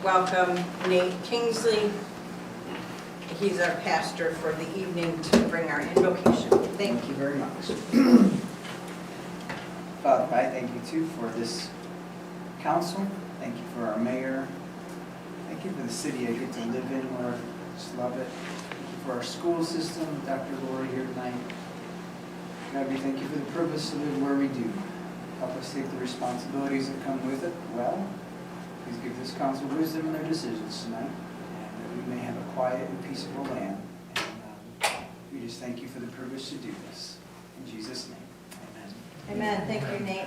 welcome Nate Kingsley. He's our pastor for the evening to bring our invocation. Thank you very much. Father, I thank you too for this council. Thank you for our mayor. Thank you for the city I get to live in, Lord. I just love it. Thank you for our school system, Dr. Lori here tonight. God, we thank you for the purpose to live where we do. Help us take the responsibilities that come with it well. Please give this council wisdom in their decisions tonight, and that we may have a quiet and peaceable land. And we just thank you for the privilege to do this. In Jesus' name, amen. Amen. Thank you, Nate.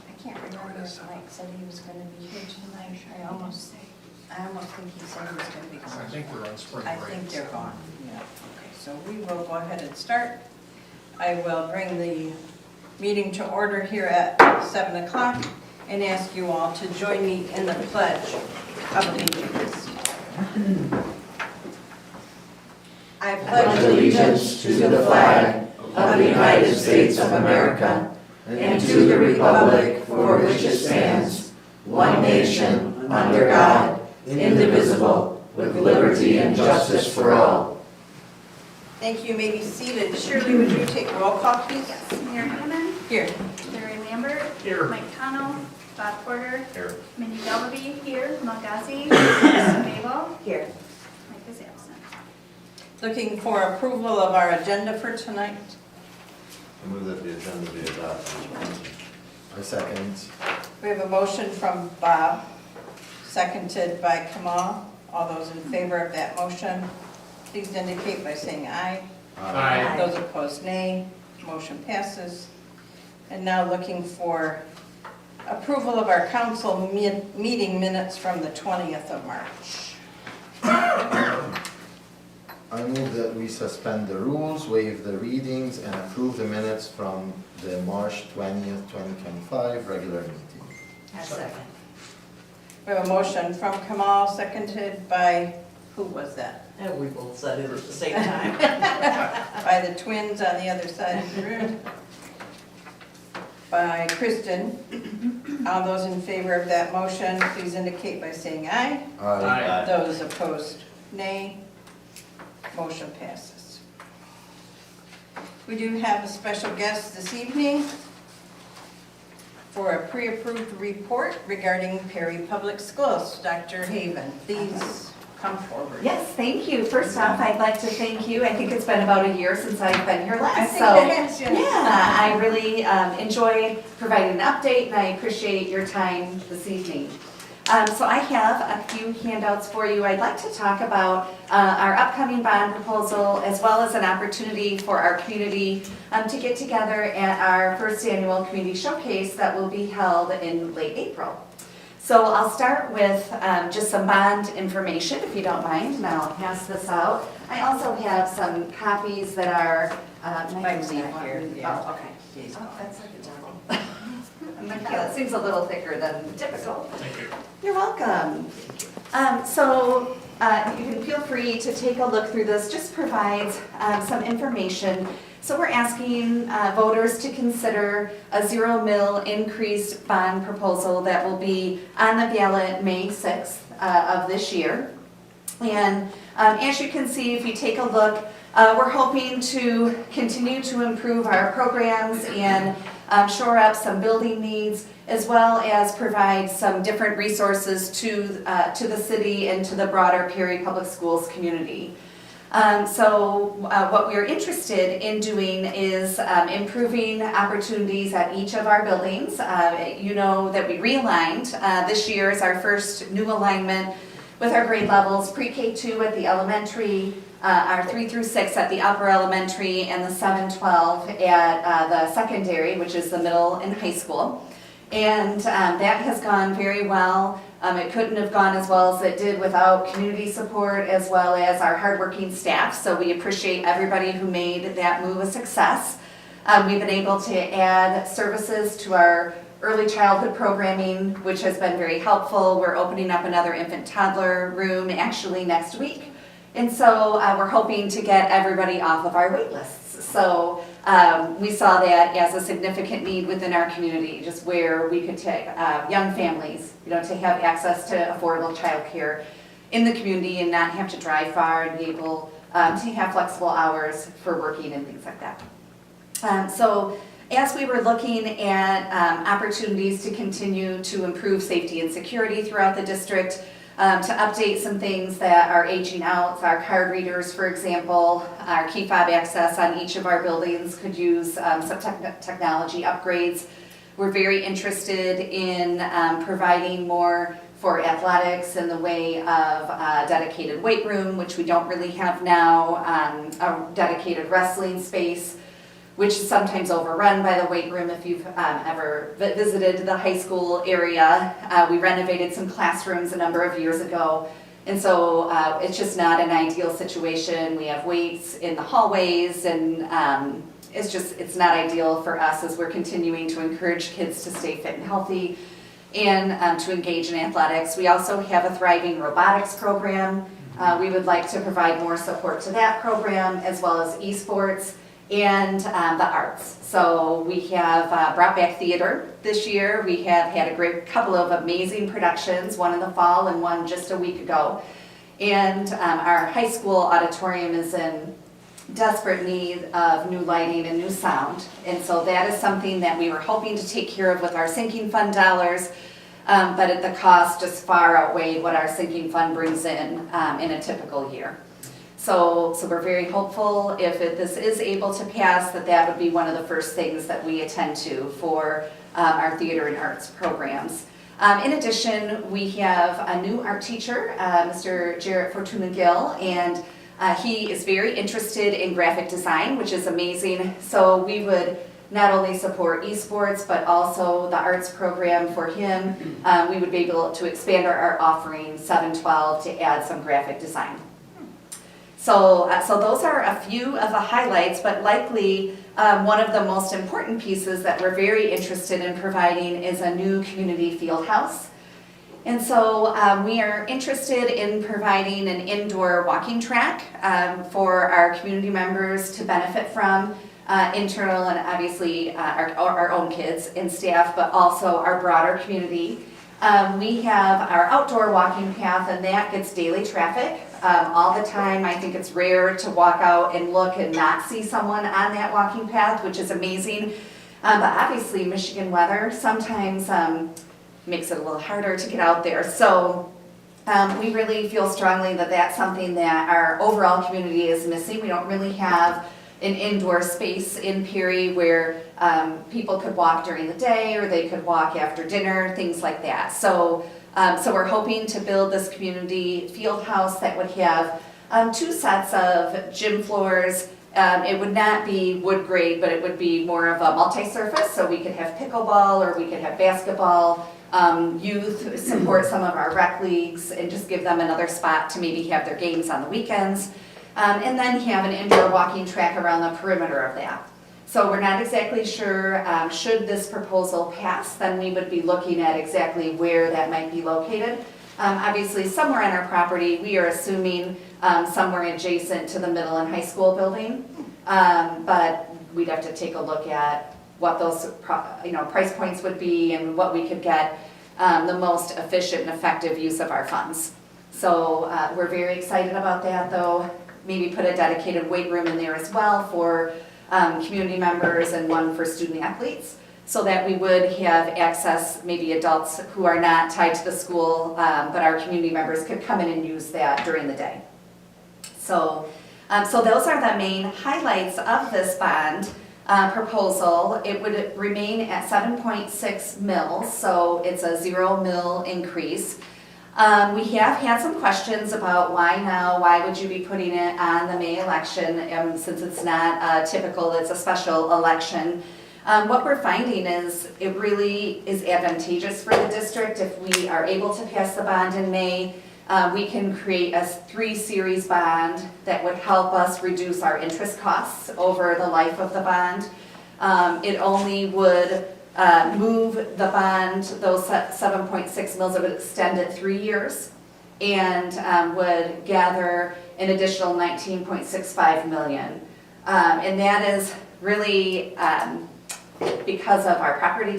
I can't remember if Mike said he was going to be here tonight. I almost think he said he was going to be gone. I think they're on spring break. I think they're gone, yeah. Okay, so we will go ahead and start. I will bring the meeting to order here at 7 o'clock and ask you all to join me in the pledge of allegiance. I pledge allegiance to the flag of the United States of America and to the republic for which it stands, one nation, under God, indivisible, with liberty and justice for all. Thank you. You may be seated. Shirley, would you take roll call, please? Yes, Mayor Hammond, Here. Larry Lambert, Here. Mike Connell, Bob Porter, Here. Minnie Galvey here, Malgazi, Kristen Babel, Here. Mike is absent. Looking for approval of our agenda for tonight. I move that the agenda be adopted. I second. We have a motion from Bob, seconded by Kamal. All those in favor of that motion, please indicate by saying aye. Aye. Those opposed, nay. Motion passes. And now looking for approval of our council meeting minutes from the 20th of March. I move that we suspend the rules, waive the readings, and approve the minutes from the March 20th, 2025 regular meeting. Second. We have a motion from Kamal, seconded by, who was that? And we both said it at the same time. By the twins on the other side of the room. By Kristen. All those in favor of that motion, please indicate by saying aye. Aye. Those opposed, nay. Motion passes. We do have a special guest this evening for a pre-approved report regarding Perry Public Schools. Dr. Haven, please come forward. Yes, thank you. First off, I'd like to thank you. I think it's been about a year since I've been here last. I think it has, yes. Yeah, I really enjoy providing an update, and I appreciate your time this evening. So I have a few handouts for you. I'd like to talk about our upcoming bond proposal, as well as an opportunity for our community to get together at our first annual community showcase that will be held in late April. So I'll start with just some bond information, if you don't mind, and I'll pass this out. I also have some copies that are, Mike's not here, yeah. Oh, okay. Please. Oh, that's like a double. That seems a little thicker than typical. Thank you. You're welcome. So you can feel free to take a look through this, just provides some information. So we're asking voters to consider a 0 mil increased bond proposal that will be on the ballot May 6th of this year. And as you can see, if you take a look, we're hoping to continue to improve our programs and shore up some building needs, as well as provide some different resources to the city and to the broader Perry Public Schools community. So what we're interested in doing is improving opportunities at each of our buildings. You know that we realigned. This year is our first new alignment with our grade levels, pre-K2 at the elementary, our 3 through 6 at the upper elementary, and the 7-12 at the secondary, which is the middle and high school. And that has gone very well. It couldn't have gone as well as it did without community support, as well as our hardworking staff. So we appreciate everybody who made that move a success. We've been able to add services to our early childhood programming, which has been very helpful. We're opening up another infant toddler room actually next week. And so we're hoping to get everybody off of our wait lists. So we saw that as a significant need within our community, just where we could take young families, to have access to affordable childcare in the community and not have to drive far and be able to have flexible hours for working and things like that. So as we were looking at opportunities to continue to improve safety and security throughout the district, to update some things that are aging out, our card readers, for example, our key fob access on each of our buildings could use some technology upgrades. We're very interested in providing more for athletics in the way of a dedicated weight room, which we don't really have now, a dedicated wrestling space, which is sometimes overrun by the weight room if you've ever visited the high school area. We renovated some classrooms a number of years ago, and so it's just not an ideal situation. We have weights in the hallways, and it's not ideal for us as we're continuing to encourage kids to stay fit and healthy and to engage in athletics. We also have a thriving robotics program. We would like to provide more support to that program, as well as esports and the arts. So we have brought back theater this year. We have had a great couple of amazing productions, one in the fall and one just a week ago. And our high school auditorium is in desperate need of new lighting and new sound. And so that is something that we were hoping to take care of with our sinking fund dollars, but at the cost just far outweighed what our sinking fund brings in a typical year. So we're very hopeful if this is able to pass, that would be one of the first things that we attend to for our theater and arts programs. In addition, we have a new art teacher, Mr. Jarrett Fortuna Gill, and he is very interested in graphic design, which is amazing. So we would not only support esports, but also the arts program for him. We would be able to expand our art offering 712 to add some graphic design. So those are a few of the highlights, but likely one of the most important pieces that we're very interested in providing is a new community field house. And so we are interested in providing an indoor walking track for our community members to benefit from, internal and obviously our own kids and staff, but also our broader community. We have our outdoor walking path, and that gets daily traffic all the time. I think it's rare to walk out and look and not see someone on that walking path, which is amazing. But obviously Michigan weather sometimes makes it a little harder to get out there. So we really feel strongly that that's something that our overall community is missing. We don't really have an indoor space in Peary where people could walk during the day, or they could walk after dinner, things like that. So we're hoping to build this community field house that would have 2 sets of gym floors. It would not be wood grade, but it would be more of a multi-surface, so we could have pickleball, or we could have basketball, youth, support some of our rec leagues, and just give them another spot to maybe have their games on the weekends. And then have an indoor walking track around the perimeter of that. So we're not exactly sure, should this proposal pass, then we would be looking at exactly where that might be located. Obviously, somewhere on our property, we are assuming somewhere adjacent to the middle and high school building. But we'd have to take a look at what those price points would be and what we could get the most efficient and effective use of our funds. So we're very excited about that, though. Maybe put a dedicated weight room in there as well for community members, and one for student athletes, so that we would have access, maybe adults who are not tied to the school, but our community members could come in and use that during the day. So those are the main highlights of this bond proposal. It would remain at 7.6 mils, so it's a 0 mil increase. We have had some questions about why now, why would you be putting it on the May election, since it's not typical, it's a special election. What we're finding is it really is advantageous for the district if we are able to pass the bond in May. We can create a 3-series bond that would help us reduce our interest costs over the life of the bond. It only would move the bond, those 7.6 mils, it would extend it 3 years and would gather an additional 19.65 million. And that is really because of our property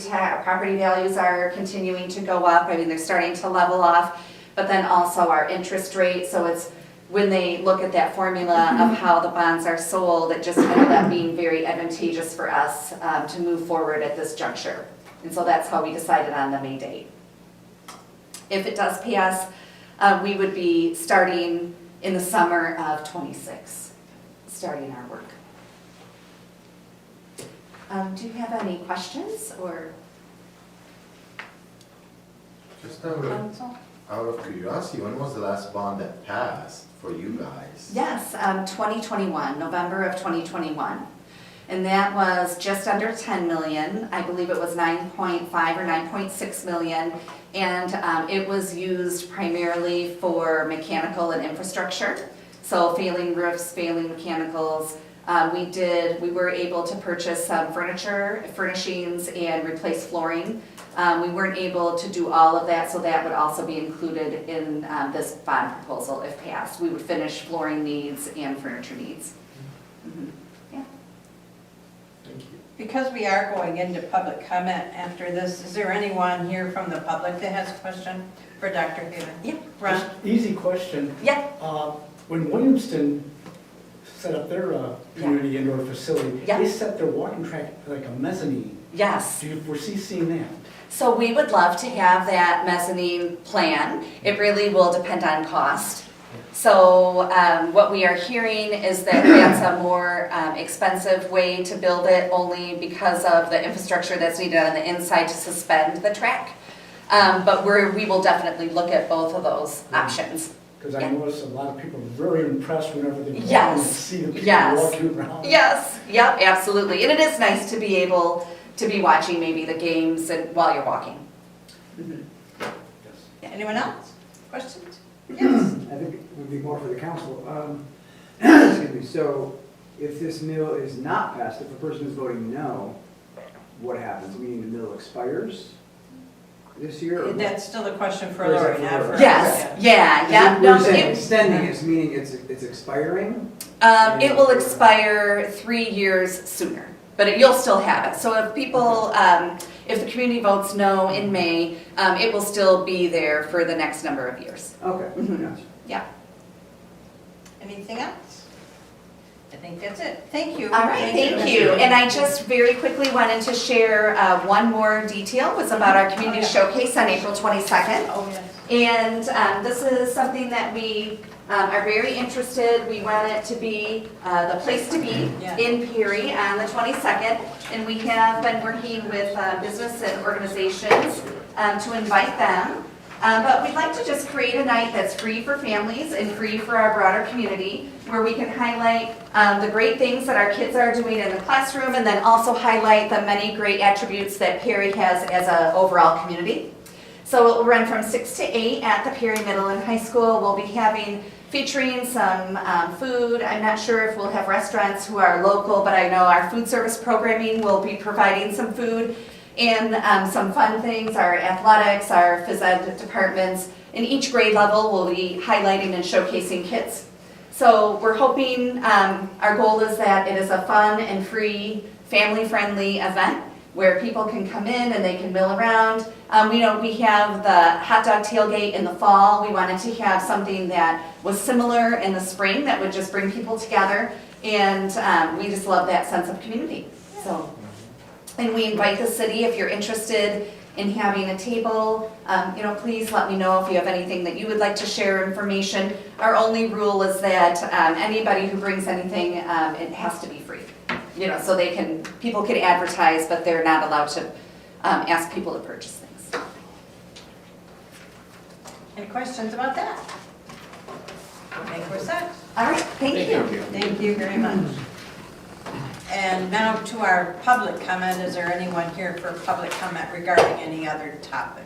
values are continuing to go up. I mean, they're starting to level off, but then also our interest rate. So it's when they look at that formula of how the bonds are sold, it just ended up being very advantageous for us to move forward at this juncture. And so that's how we decided on the May date. If it does pass, we would be starting in the summer of '26, starting our work. Do you have any questions or Just counsel? out of curiosity, when was the last bond that passed for you guys? Yes, 2021, November of 2021. And that was just under 10 million. I believe it was 9.5 or 9.6 million. And it was used primarily for mechanical and infrastructure. So failing roofs, failing mechanicals. We were able to purchase some furniture, furnishings, and replace flooring. We weren't able to do all of that, so that would also be included in this bond proposal if passed. We would finish flooring needs and furniture needs. Mhm. Yeah. Thank you. Because we are going into public comment after this, is there anyone here from the public that has a question for Dr. Haven? Yeah. Ron? Easy question. Yeah. When Williamston set up their community indoor facility, Yeah. they set their walking track like a mezzanine. Yes. Do you foresee seeing that? So we would love to have that mezzanine plan. It really will depend on cost. So what we are hearing is that that's a more expensive way to build it only because of the infrastructure that's needed on the inside to suspend the track. But we will definitely look at both of those options. Because I Yeah. noticed a lot of people are very impressed whenever they go Yes. down and see the people Yes. walking around. Yes, yep, absolutely. And it is nice to be able to be watching maybe the games and while you're walking. Yes. Anyone else? Questions? Yes. I think it would be more for the council. Excuse me, so if this mill is not passed, if a person is voting no, what happens? Meaning the mill expires this year? or what? That's still the question for Or is that Lori for now. Lori? Yes, yeah. We're No, saying it- extending is meaning it's expiring? It will expire 3 years sooner, but you'll still have it. So if people, if the community votes no in May, it will still be there for the next number of years. Okay, Mhm. gotcha. Yeah. Anything else? I think that's it. Thank you. All right, thank you. And I just very quickly wanted to share one more detail. It was about our community showcase on April 22nd. Oh, yes. And this is something that we are very interested. We want it to be the place to be Yeah. in Peary on the 22nd. And we have been working with business and organizations to invite them. But we'd like to just create a night that's free for families and free for our broader community, where we can highlight the great things that our kids are doing in the classroom, and then also highlight the many great attributes that Peary has as an overall community. So it will run from 6 to 8 at the Peary Middle and High School. We'll be featuring some food. I'm not sure if we'll have restaurants who are local, but I know our food service programming will be providing some food and some fun things. Our athletics, our phys ed departments, in each grade level will be highlighting and showcasing kids. So we're hoping, our goal is that it is a fun and free, family-friendly event where people can come in and they can mill around. We know we have the hot dog tailgate in the fall. We wanted to have something that was similar in the spring that would just bring people together. And we just love that sense of community. So, and we invite the city, if you're interested in having a table, please let me know if you have anything that you would like to share information. Our only rule is that anybody who brings anything, it has to be free. So people can advertise, but they're not allowed to ask people to purchase things. Any questions about that? I think we're set. All right, thank you. Thank you very much. And now to our public comment. Is there anyone here for public comment regarding any other topic?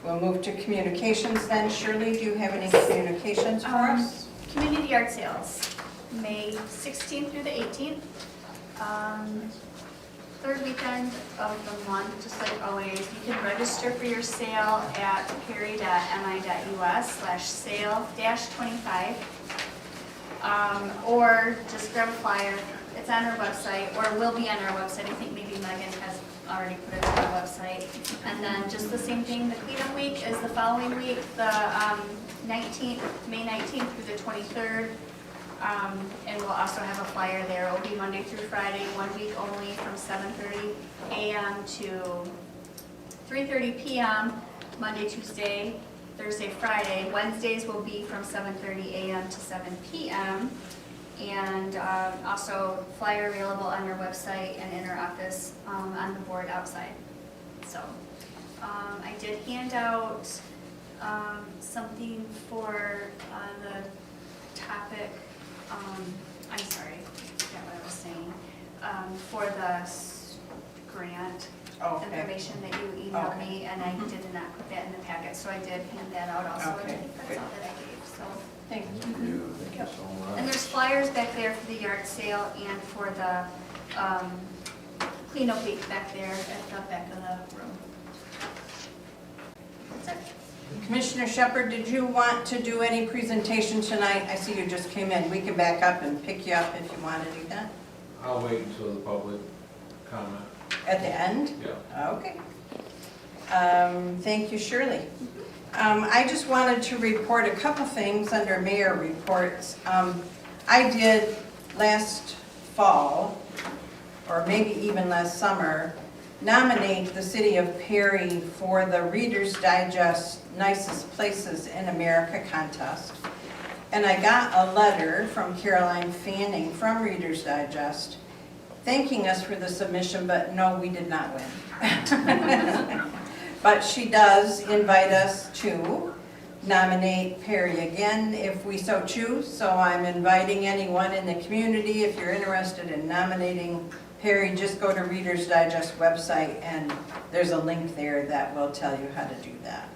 We'll move to communications then. Shirley, do you have any communications for us? Community yard sales, May 16th through the 18th. third weekend of the month, just like always. You can register for your sale at perry.mi.us/sale-25. Or just grab a flyer. It's on our website, or will be on our website. I think maybe Megan has already put it on our website. And then just the same thing, the cleanup week is the following week, the 19th, May 19th through the 23rd. And we'll also have a flyer there. It will be Monday through Friday, 1 week only, from 7:30 a.m. to 3:30 p.m., Monday, Tuesday, Thursday, Friday. Wednesdays will be from 7:30 a.m. to 7 p.m. And also flyer available on our website and in our office on the board outside. So I did hand out something for the topic, I'm sorry, I forgot what I was saying, for the grant information that you emailed me, and I did not put that in the packet, so I did hand that out also. Okay, I think that's all that I gave, so. Thank you. Thank you so much. And there's flyers back there for the yard sale and for the cleanup week back there at the back of the room. That's it. Commissioner Shepherd, did you want to do any presentation tonight? I see you just came in. We can back up and pick you up if you want to do that. I'll wait until the public comment. At the end? Yeah. Okay. Thank you, Shirley. I just wanted to report a couple things under mayor reports. I did last fall, or maybe even last summer, nominate the city of Perry for the Reader's Digest Nicest Places in America contest. And I got a letter from Caroline Fanning from Reader's Digest thanking us for the submission, but no, we did not win. But she does invite us to nominate Perry again if we so choose. So I'm inviting anyone in the community, if you're interested in nominating Perry, just go to Reader's Digest website and there's a link there that will tell you how to do that.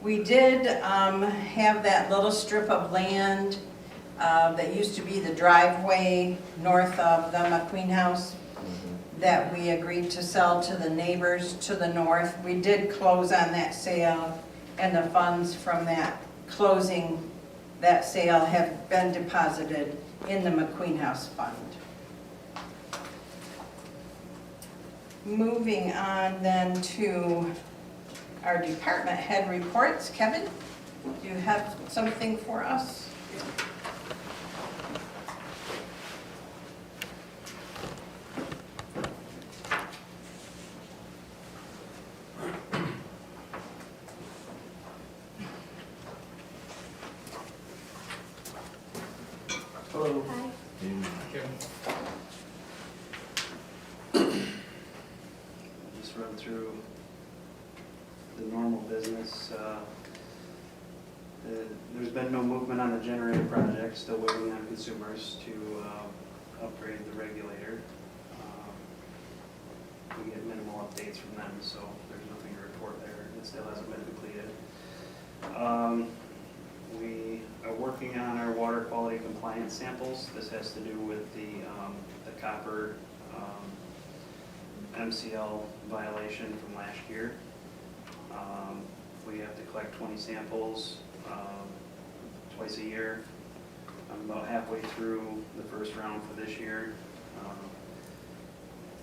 We did have that little strip of land that used to be the driveway north of the McQueen House that we agreed to sell to the neighbors to the north. We did close on that sale, and the funds from that closing, that sale have been deposited in the McQueen House Fund. Moving on then to our department head reports. Kevin, do you have something for us? Hello. Hi. Just run through the normal business. There's been no movement on the generator project, still waiting on consumers to upgrade the regulator. We get minimal updates from them, so there's nothing to report there. It still hasn't been completed. We are working on our water quality compliance samples. This has to do with the copper MCL violation from last year. We have to collect 20 samples twice a year. I'm about halfway through the first round for this year.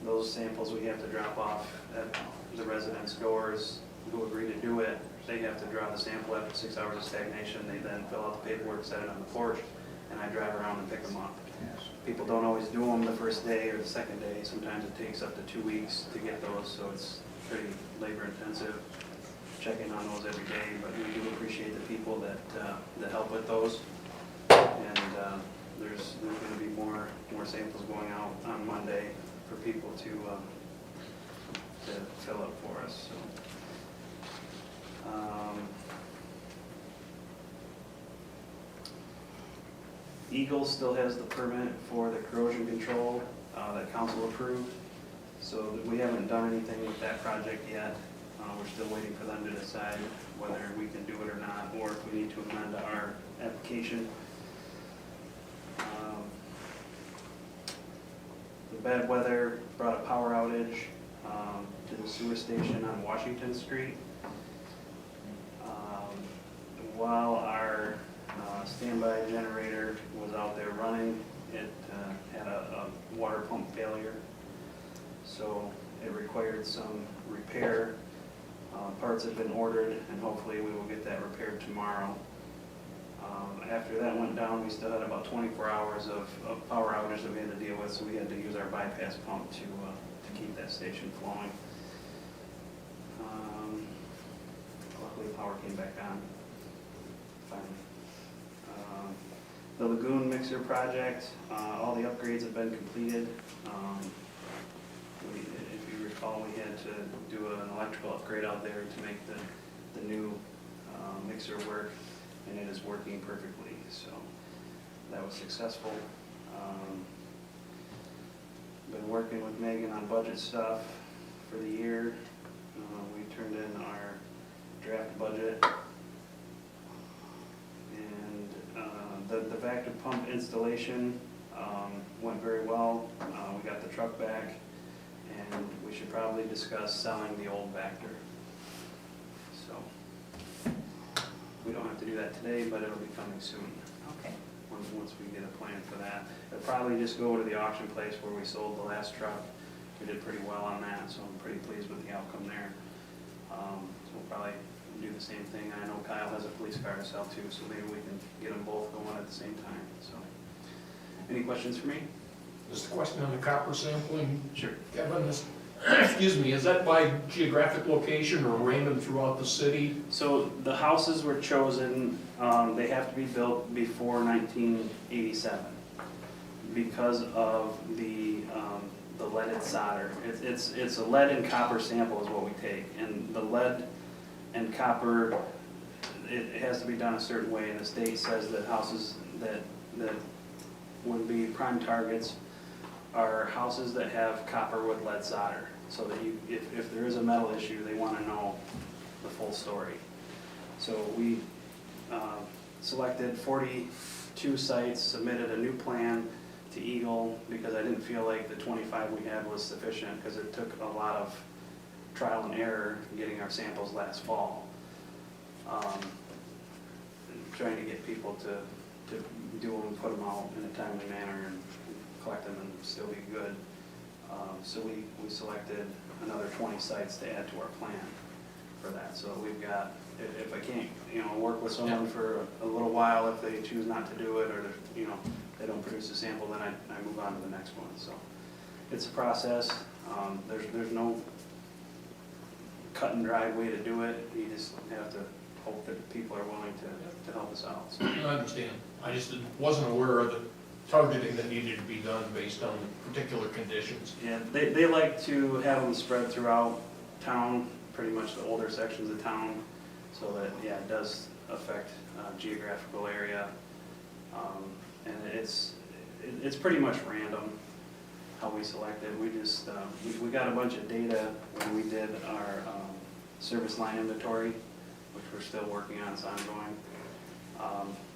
Those samples we have to drop off at the residents' doors who agree to do it. They have to draw the sample after 6 hours of stagnation. They then fill out the paperwork, set it on the porch, and I drive around and pick them up. People don't always do them the first day or the second day. Sometimes it takes up to 2 weeks to get those, so it's pretty labor intensive. Checking on those every day, but we do appreciate the people that help with those. And there's going to be more samples going out on Monday for people to fill up for us. So. Eagle still has the permit for the corrosion control that council approved. So we haven't done anything with that project yet. We're still waiting for them to decide whether we can do it or not, or if we need to amend our application. The bad weather brought a power outage to the sewer station on Washington Street. While our standby generator was out there running, it had a water pump failure. So it required some repair. Parts have been ordered, and hopefully we will get that repaired tomorrow. After that went down, we still had about 24 hours of power outage that we had to deal with, so we had to use our bypass pump to keep that station flowing. Luckily, power came back on finally. The lagoon mixer project, all the upgrades have been completed. If you recall, we had to do an electrical upgrade out there to make the new mixer work, and it is working perfectly, so that was successful. Been working with Megan on budget stuff for the year. We turned in our draft budget, and the vacuum pump installation went very well. We got the truck back, and we should probably discuss selling the old Vector. So we don't have to do that today, but it'll be coming soon. Okay. Once we get a plan for that. It'll probably just go to the auction place where we sold the last truck. We did pretty well on that, so I'm pretty pleased with the outcome there. So we'll probably do the same thing. I know Kyle has a police car to sell too, so maybe we can get them both going at the same time. So, any questions for me? Just a question on the copper sampling. Sure. Kevin, excuse me, is that by geographic location or random throughout the city? So the houses were chosen, they have to be built before 1987 because of the leaded solder. It's a lead and copper sample is what we take, and the lead and copper, it has to be done a certain way, and the state says that houses that would be prime targets are houses that have copper with lead solder, so that if there is a metal issue, they want to know the full story. So we selected 42 sites, submitted a new plan to Eagle, because I didn't feel like the 25 we had was sufficient, because it took a lot of trial and error getting our samples last fall. Trying to get people to do them, put them out in a timely manner, and collect them and still be good. So we selected another 20 sites to add to our plan for that. So we've got, if I can't, work with someone for a little while, if they choose not to do it, or they don't produce a sample, then I move on to the next one. So it's a process. There's no cut and dry way to do it. You just have to hope that people are willing to help us out. So. I understand. I just wasn't aware of the targeting that needed to be done based on particular conditions. Yeah, they like to have them spread throughout town, pretty much the older sections of town, so that, yeah, it does affect geographical area. And it's pretty much random how we select it. We just, we got a bunch of data when we did our service line inventory, which we're still working on, it's ongoing.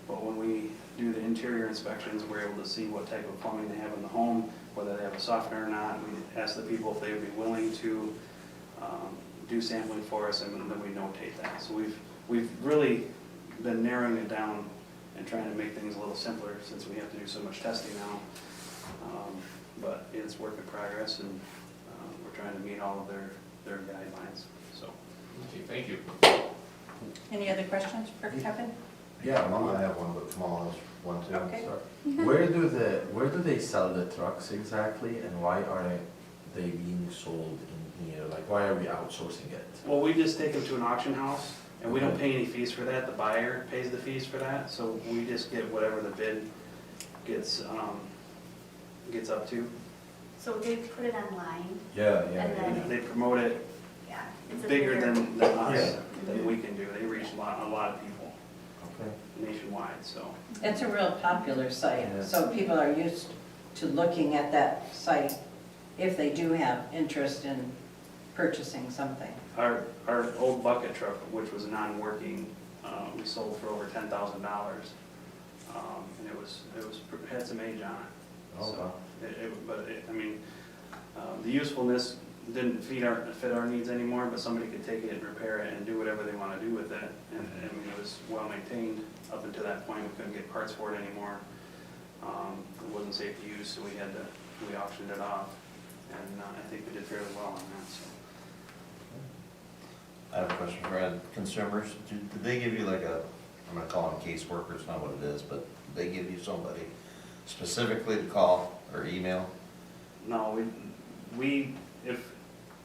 But when we do the interior inspections, we're able to see what type of plumbing they have in the home, whether they have a softener or not. We ask the people if they would be willing to do sampling for us, and then we notate that. So we've really been narrowing it down and trying to make things a little simpler, since we have to do so much testing now. But it's work in progress, and we're trying to meet all of their guidelines. So. Okay, thank you. Any other questions for Kevin? Yeah, Mom, I have one, but Kamal has one too. Okay. Sorry. Where do they sell the trucks exactly, and why aren't they being sold in here? Like, why are we outsourcing it? Well, we just take them to an auction house, and we don't pay any fees for that. The buyer pays the fees for that, so we just get whatever the bid gets up to. So they put it online, Yeah, And then- They promote it yeah. It's a bigger than us, Yeah. than we can do. They reach a lot of people Okay. nationwide, so. It's a real popular site, Yeah. so people are used to looking at that site if they do have interest in purchasing something. Our old bucket truck, which was non-working, we sold for over $10,000. And it had some age on it. Oh, So, wow. I mean, the usefulness didn't fit our needs anymore, but somebody could take it and repair it and do whatever they want to do with it. And, I mean, it was well maintained up until that point. We couldn't get parts for it anymore. It wasn't safe to use, so we auctioned it off. And I think we did fairly well on that, so. I have a question for consumers. Did they give you like I'm gonna call them caseworker, it's not what it is, but did they give you somebody specifically to call or email? No, if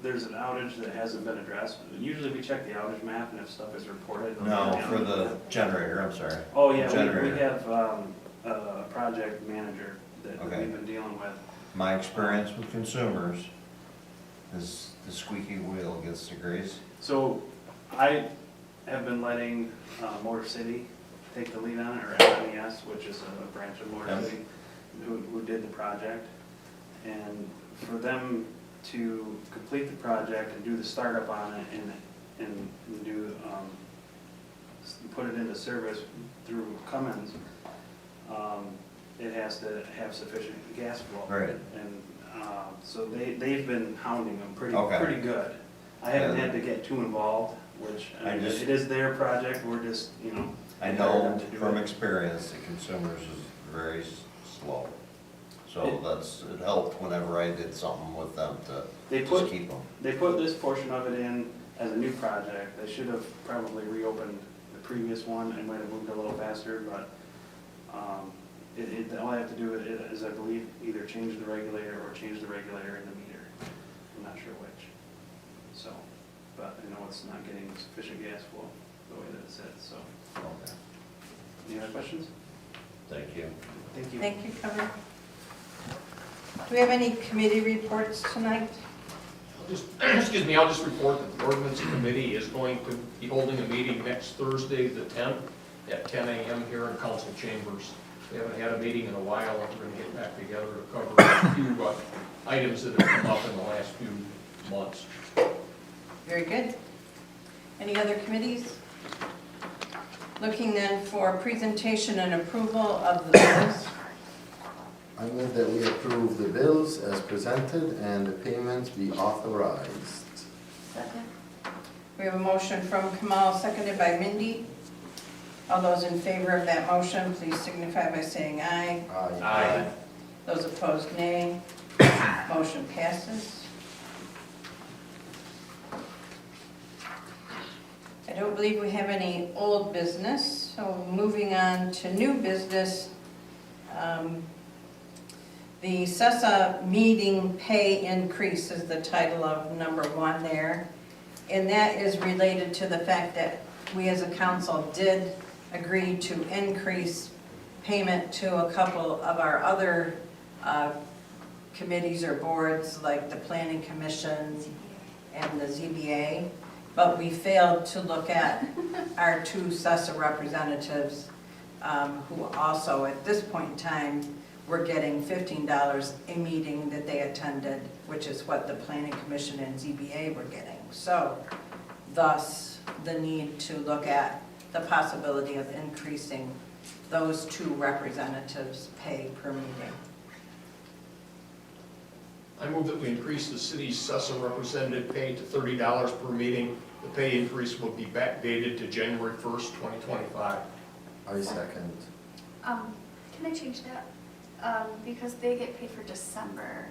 there's an outage that hasn't been addressed, usually we check the outage map, and if stuff is reported. No, for the generator, I'm sorry. Oh, yeah, we Generator. have a project manager that Okay. we've been dealing with. My experience with consumers is the squeaky wheel gets the grease. So I have been letting Motor City take the lead on it, or MES, which is a branch of Motor Yep. City, who did the project. And for them to complete the project and do the startup on it and do, put it into service through Cummins, it has to have sufficient gas flow. Right. And so they've been hounding them Okay. pretty good. I haven't Yeah. had to get too involved, which, I just- it is their project, we're just, I hired know them to do from it. experience that consumers is very slow. So it helped whenever I did something with them to They just put, keep them. they put this portion of it in as a new project. They should have probably reopened the previous one. It might have moved a little faster, but all I have to do is, I believe, either change the regulator or change the regulator in the meter. I'm not sure which. So, but I know it's not getting sufficient gas flow the way that it sits, so. Okay. Any other questions? Thank you. Thank you. Thank you, Kevin. Do we have any committee reports tonight? I'll just report that the ordinance committee is going to be holding a meeting next Thursday, the 10th, at 10 a.m. here in council chambers. We haven't had a meeting in a while, and we're going to get back together to cover a few items that have come up in the last few months. Very good. Any other committees? Looking then for presentation and approval of the bills. I move that we approve the bills as presented and the payments be authorized. Second. We have a motion from Kamal, seconded by Mindy. All those in favor of that motion, please signify by saying aye. Aye. Those opposed, nay. Motion passes. I don't believe we have any old business, so moving on to new business. The CESA meeting pay increase is the title of number 1 there. And that is related to the fact that we as a council did agree to increase payment to a couple of our other committees or boards, like the Planning Commission and the ZBA. But we failed to look at our 2 CESA representatives who also, at this point in time, were getting $15 a meeting that they attended, which is what the Planning Commission and ZBA were getting. So, thus, the need to look at the possibility of increasing those 2 representatives' pay per meeting. I move that we increase the city's CESA representative pay to $30 per meeting. The pay increase will be backdated to January 1st, 2025. I second. Can I change that? Because they get paid for December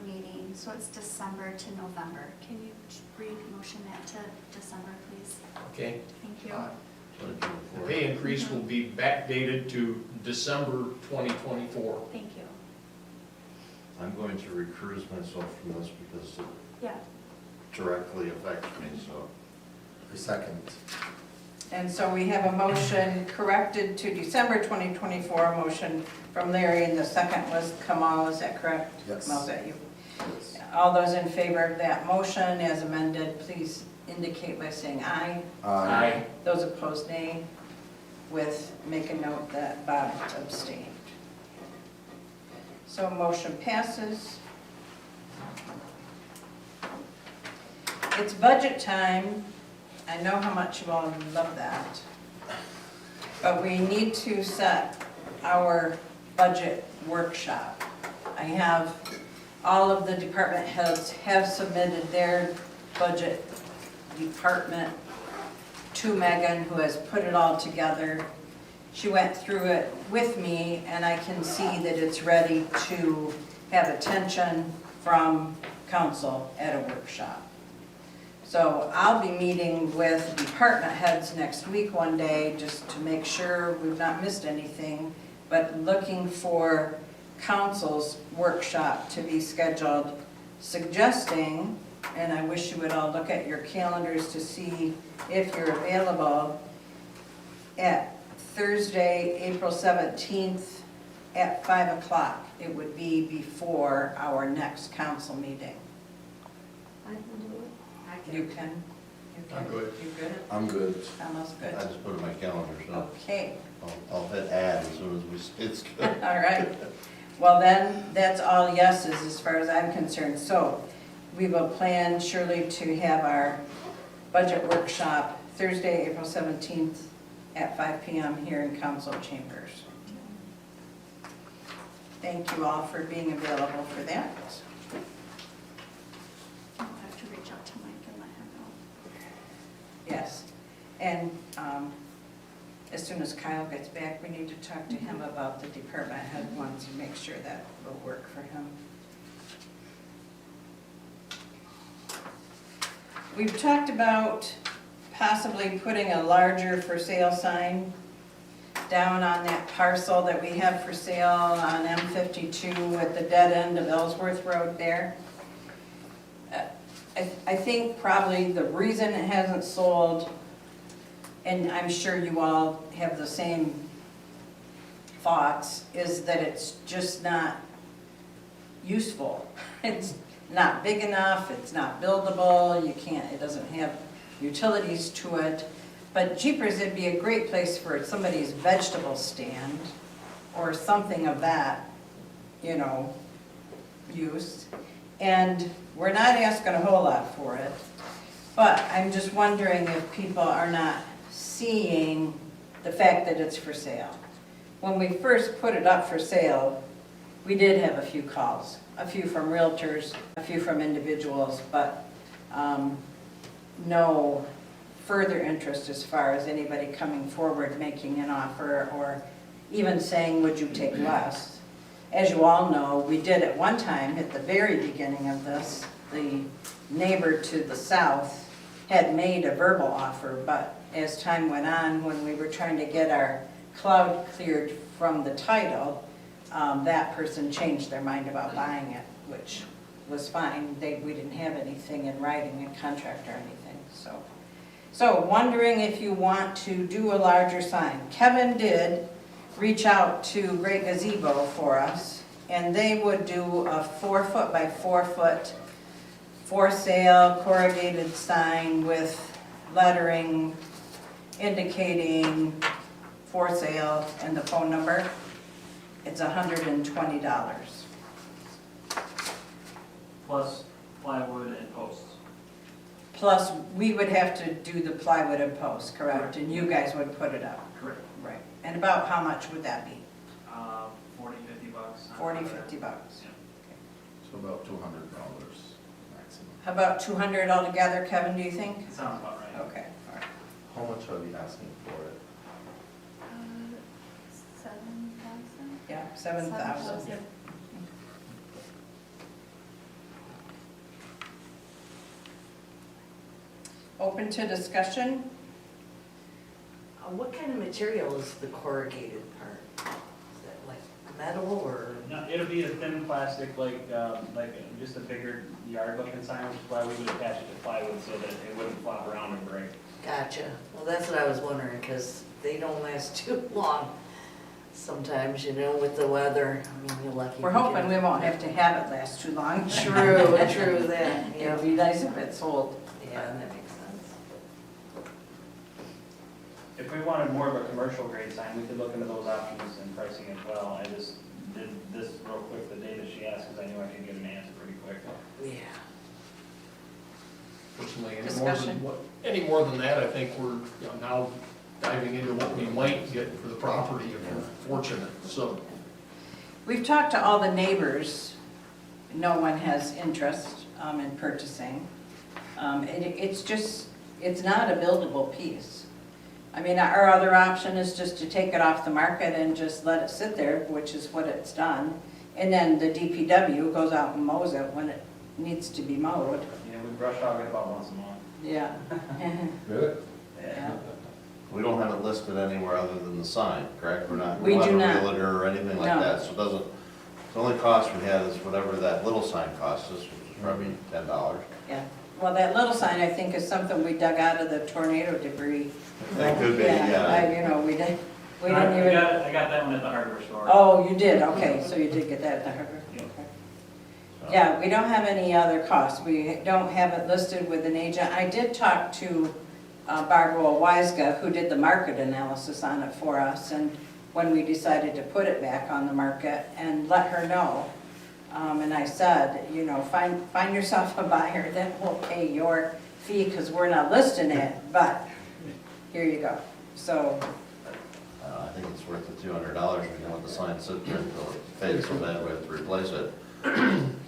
meeting, so it's December to November. Can you re-motion that to December, please? Okay? Thank you. The pay increase will be backdated to December 2024. Thank you. I'm going to recuse myself from this because it Yeah. directly affects me, so. I second. And so we have a motion corrected to December 2024, a motion from Larry, and the second was Kamal, is that correct? Yes. Kamal, is that you? Yes. All those in favor of that motion as amended, please indicate by saying aye. Aye. Those opposed, nay. Make a note that Bob abstained. So motion passes. It's budget time. I know how much you all love that. But we need to set our budget workshop. I have, all of the department heads have submitted their budget department to Megan, who has put it all together. She went through it with me, and I can see that it's ready to have attention from council at a workshop. So I'll be meeting with department heads next week one day, just to make sure we've not missed anything, but looking for council's workshop to be scheduled, suggesting, and I wish you would all look at your calendars to see if you're available, at Thursday, April 17th at 5 o'clock. It would be before our next council meeting. I can do it. You can? You can? I'm good. You good? I'm good. Almost I good. just put it in my calendar, so Okay, I'll hit add as soon as it's good. all right. Well then, that's all yeses as far as I'm concerned. So we will plan surely to have our budget workshop Thursday, April 17th at 5 p.m. here in council chambers. Thank you all for being available for that. I'll have to reach out to Mike and let him know. Yes, and as soon as Kyle gets back, we need to talk to him about the department head ones and make sure that will work for him. We've talked about possibly putting a larger for sale sign down on that parcel that we have for sale on M52 at the dead end of Ellsworth Road there. I think probably the reason it hasn't sold, and I'm sure you all have the same thoughts, is that it's just not useful. It's not big enough, it's not buildable, you can't, it doesn't have utilities to it. But jeepers, it'd be a great place for somebody's vegetable stand or something of that, you know, use. And we're not asking a whole lot for it, but I'm just wondering if people are not seeing the fact that it's for sale. When we first put it up for sale, we did have a few calls, a few from realtors, a few from individuals, but no further interest as far as anybody coming forward making an offer or even saying, would you take less? As you all know, we did at one time, at the very beginning of this, the neighbor to the south had made a verbal offer, but as time went on, when we were trying to get our cloud cleared from the title, that person changed their mind about buying it, which was fine. We didn't have anything in writing, a contract or anything, so. So wondering if you want to do a larger sign. Kevin did reach out to Great Gazebo for us, and they would do a 4 foot by 4 foot for sale corrugated sign with lettering indicating for sale and the phone number. It's $120. Plus plywood and posts. Plus, we would have to do the plywood and post, correct? And you guys would put it up? Correct. Right. And about how much would that be? 40, 50 bucks. 40, 50 bucks. So about $200 maximum. How about 200 altogether, Kevin, do you think? Sounds about right. Okay, all right. How much are we asking for it? 7,000? Yeah, 7,000. Open to discussion? What kind of material is the corrugated part? Is that like metal or? No, it'll be a thin plastic, like just a bigger yard looking sign, which is why we would attach it to plywood so that it wouldn't flop around and break. Gotcha. Well, that's what I was wondering, because they don't last too long sometimes, you know, with the weather. I mean, you're lucky. We're hoping we won't have to have it last too long. True, true that, yeah. It'd be nice if it's sold. Yeah, that makes sense. If we wanted more of a commercial grade sign, we could look into those options and pricing as well. I just did this real quick the day that she asked, because I knew I could get an answer pretty quick. Yeah. Personally, Discussion. any more than that, I think we're now diving into what we might get for the property if we're fortunate, so. We've talked to all the neighbors. No one has interest in purchasing. It's not a buildable piece. I mean, our other option is just to take it off the market and just let it sit there, which is what it's done. And then the DPW goes out and mows it when it needs to be mowed. Yeah, we brush hog it about once a month. Yeah. Good. Yeah. We don't have it listed anywhere other than the sign, correct? We're not, We we don't do have a not. realtor or anything like No. that, so it doesn't, the only cost we had is whatever that little sign cost us, which is probably $10. Yeah. Well, that little sign, I think, is something we dug out of the tornado debris. That could be, yeah. You know, we didn't I even. I got that one at the hardware store. Oh, you did, okay, so you did get that at the hardware? Okay. Yeah, we don't have any other costs, we don't have it listed with an agent. I did talk to Barbara Wisega, who did the market analysis on it for us, and when we decided to put it back on the market, and let her know. And I said, you know, find yourself a buyer that will pay your fee, because we're not listing it, but here you go. So, I think it's worth the $200, we can let the sign sit there until it fades, so that we have to replace it.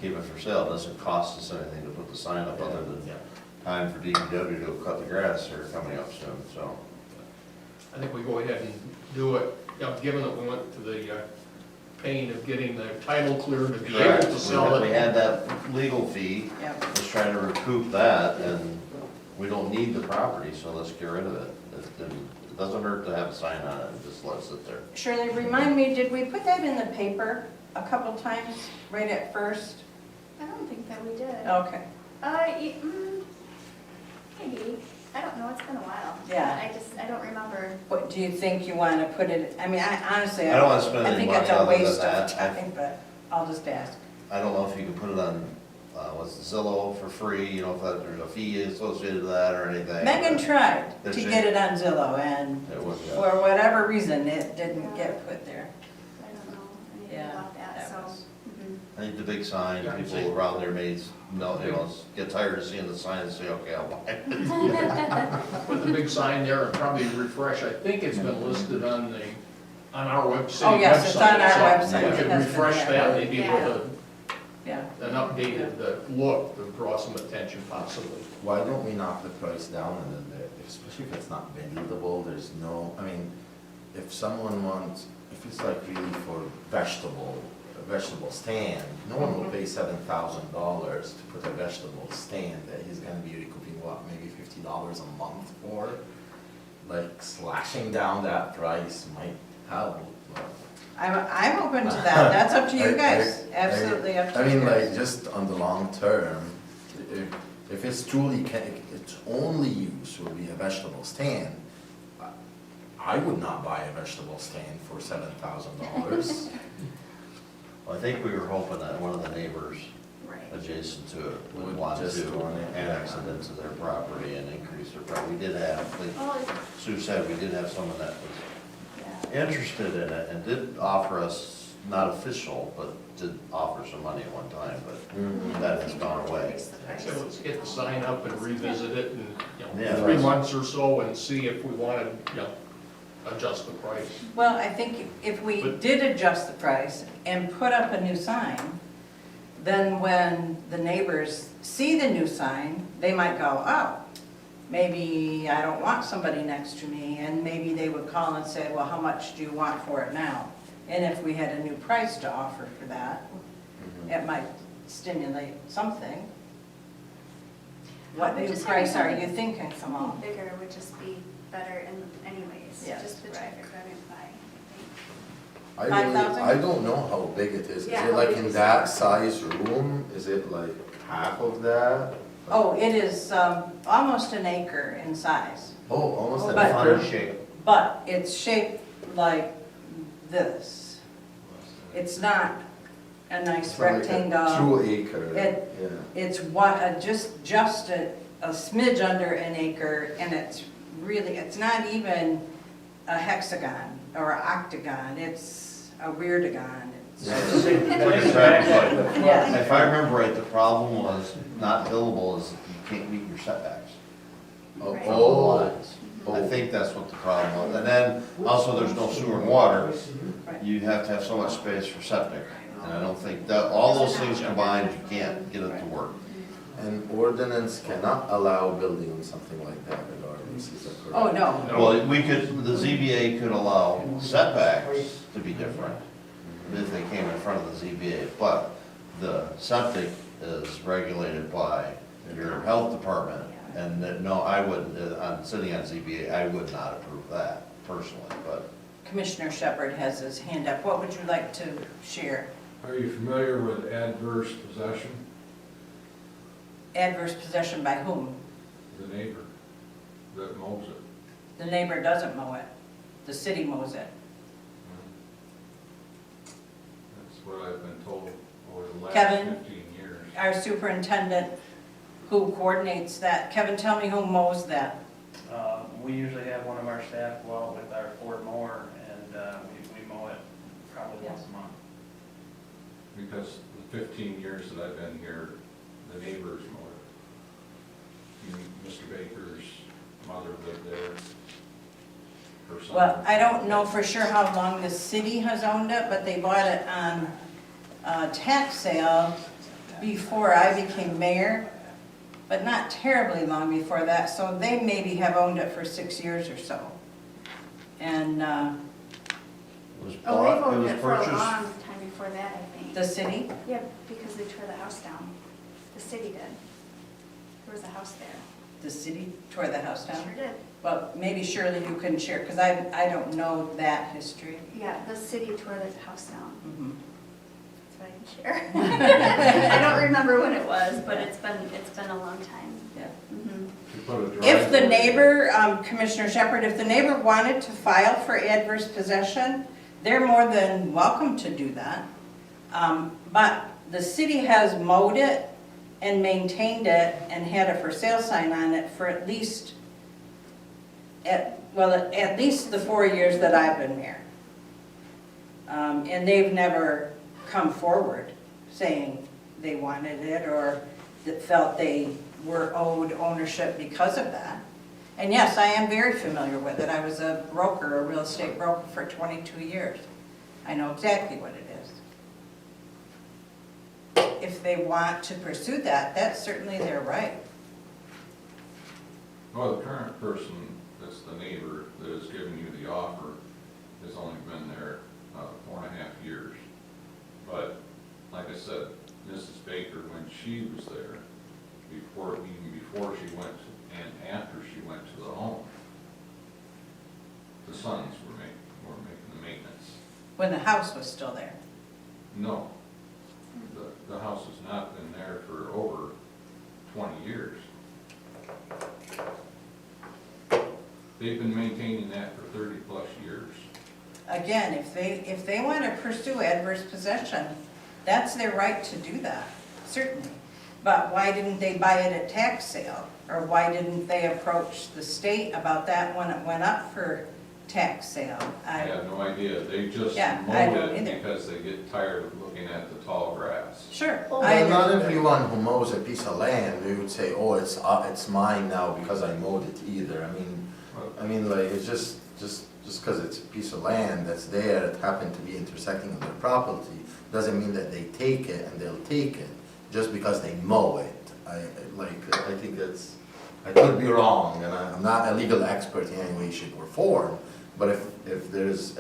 Keep it for sale, it doesn't cost us anything to put the sign up other than time for DPW to cut the grass, they're coming up soon, so. I think we go ahead and do it, you know, given that we went to the pain of getting the title cleared to be able to sell We it. had that legal fee, yep. let's try to recoup that, and we don't need the property, so let's get rid of it. It doesn't hurt to have a sign on it, just let it sit there. Shirley, remind me, did we put that in the paper a couple times, right at first? I don't think that we did. Okay. Maybe. I don't know, it's been a while. Yeah. I don't remember. What, do you think you want to put it, I mean, honestly, I don't wanna spend I any think money it's a other waste than of that. time, but I'll just ask. I don't know if you can put it on, what's it, Zillow for free, you know, if there's a fee associated with that or anything. Megan tried to Did she? get it on Zillow, and It was, yeah. for whatever reason, it didn't get put there. I don't know anything Yeah, about that, that so. was- mhm. I think the big sign, people around there may, get tired of seeing the sign and say, okay, I'll buy it. Put the big sign there and probably refresh, I think it's been listed on our website. Oh, yes, it's on our so website. We It could has been refresh there. that, maybe with Yeah. an updated look to draw some attention possibly. Why don't we knock the price down a little bit, especially if it's not buildable, there's no, I mean, if someone wants, if it's like really for a vegetable stand, no one will pay $7,000 to put a vegetable stand that he's gonna be recouping, what, maybe $50 a month for? Like slashing down that price might help, but. I'm open to that, that's up to I- you guys, I- absolutely up to I you mean, like, guys. just on the long term, if it's truly, its only use would be a vegetable stand, I would not buy a vegetable stand for $7,000. Well, I think we were hoping that one of the neighbors Right. adjacent to it would Would want just to want it. annex it into their property and increase their property. We did have, like Oh, Sue said, we did have someone that was yeah. interested in it and did offer us, not official, but did offer some money at one time, but that has gone away. Increase the price. So let's get the sign up and revisit it in, Yeah. 3 months or so and see if we want to, adjust the price. Well, I think if we But- did adjust the price and put up a new sign, then when the neighbors see the new sign, they might go, oh, maybe I don't want somebody next to me, and maybe they would call and say, well, how much do you want for it now? And if we had a new price to offer for that, it might stimulate something. What But new just price are having you thinking, Kamal? Something bigger would just be better in anyways, Yes, just the right. traffic running by. I 5,000? I don't know how big it is. Is Yeah, it how like big in is that it? size room? Is it like half of that? Oh, it is almost an acre in size. Oh, almost an But- acre? shape. But it's shaped like this. It's not a nice It's like a rectangle. true acre, It- yeah. It's just a smidge under an acre, and it's really, it's not even a hexagon or an octagon, it's a weirdagon. It's- If I remember right, the problem was not buildable is you can't meet your setbacks. Oh, I think that's what the problem was. And then also there's no sewer and water. You have to have so much space for septic. And I don't think that, all those things combined, you can't get it to work. An ordinance cannot allow building something like that regardless, is that correct? Oh, no. Well, we could, the ZBA could allow setbacks to be different if they came in front of the ZBA, but the septic is regulated by your health department. And that, no, I wouldn't, I'm sitting on ZBA, I would not approve that personally, but Commissioner Shepherd has his hand up. What would you like to share? Are you familiar with adverse possession? Adverse possession by whom? The neighbor that mows it. The neighbor doesn't mow it. The city mows it. That's what I've been told over the last Kevin? 15 years. Our superintendent who coordinates that. Kevin, tell me who mows that. We usually have one of our staff go out with our Ford mower, and we mow it probably once a month. Because the 15 years that I've been here, the neighbors mow it. Mr. Baker's mother lived there. Her son- Well, I don't know for sure how long the city has owned it, but they bought it on tax sale before I became mayor, but not terribly long before that, so they maybe have owned it for 6 years or so. And it was Oh, they've bought, it owned was it for a purchased. long time before that, I think. the city, Yeah, because they tore the house down. The city did. There was a house there. the city tore the house down. Sure did. Well, maybe Shirley, you can share, because I don't know that history. Yeah, the city tore the house down. Mhm. That's what I can share. I don't remember when it was, but it's been a long time. Yeah. Mhm. To put a If the driveway- neighbor, Commissioner Shepherd, if the neighbor wanted to file for adverse possession, they're more than welcome to do that. But the city has mowed it and maintained it and had a for sale sign on it for at least, at least the 4 years that I've been mayor. And they've never come forward saying they wanted it or that felt they were owed ownership because of that. And yes, I am very familiar with it. I was a broker, a real estate broker for 22 years. I know exactly what it is. If they want to pursue that, that's certainly their right. Well, the current person that's the neighbor that has given you the offer has only been there 4.5 years. But like I said, Mrs. Baker, when she was there, even before she went to, and after she went to the home, the sons were making the maintenance. When the house was still there. No, the house has not been there for over 20 years. They've been maintaining that for 30+ years. Again, if they want to pursue adverse possession, that's their right to do that, certainly. But why didn't they buy it at tax sale? Or why didn't they approach the state about that when it went up for tax sale? I have no idea. They just Yeah, I mowed don't it either. because they get tired of looking at the tall grass. Sure. Well, I not understand. everyone who mows a piece of land, they would say, oh, it's mine now because I mowed it either. I mean, like, it's just because it's a piece of land that's there, it happened to be intersecting with their property, doesn't mean that they take it and they'll take it just because they mow it. I think that's, I could be wrong, and I'm not a legal expert in any way, shape, or form, but if there's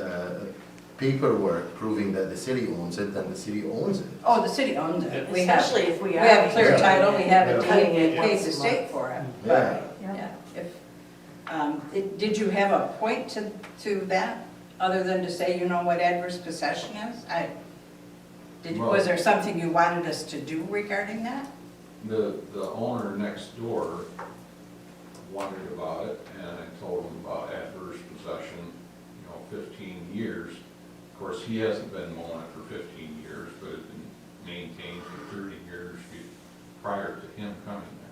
paperwork proving that the city owns it, then the city owns it. Oh, the city owns it. Especially if we We are. have clear title, we have a Cutting deed, it we pays once the a state month. for it. Yeah. Yeah, did you have a point to that, other than to say you know what adverse possession is? Was there something you wanted us to do regarding that? The owner next door wondered about it, and I told him about adverse possession, 15 years. Of course, he hasn't been mowing it for 15 years, but it's been maintained for 30 years prior to him coming there.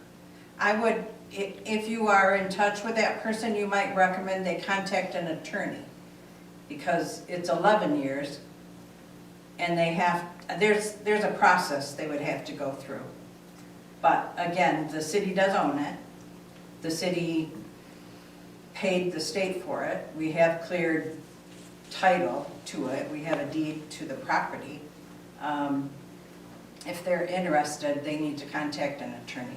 I would, if you are in touch with that person, you might recommend they contact an attorney, because it's 11 years, and there's a process they would have to go through. But again, the city does own it, the city paid the state for it. We have cleared title to it. We have a deed to the property. If they're interested, they need to contact an attorney.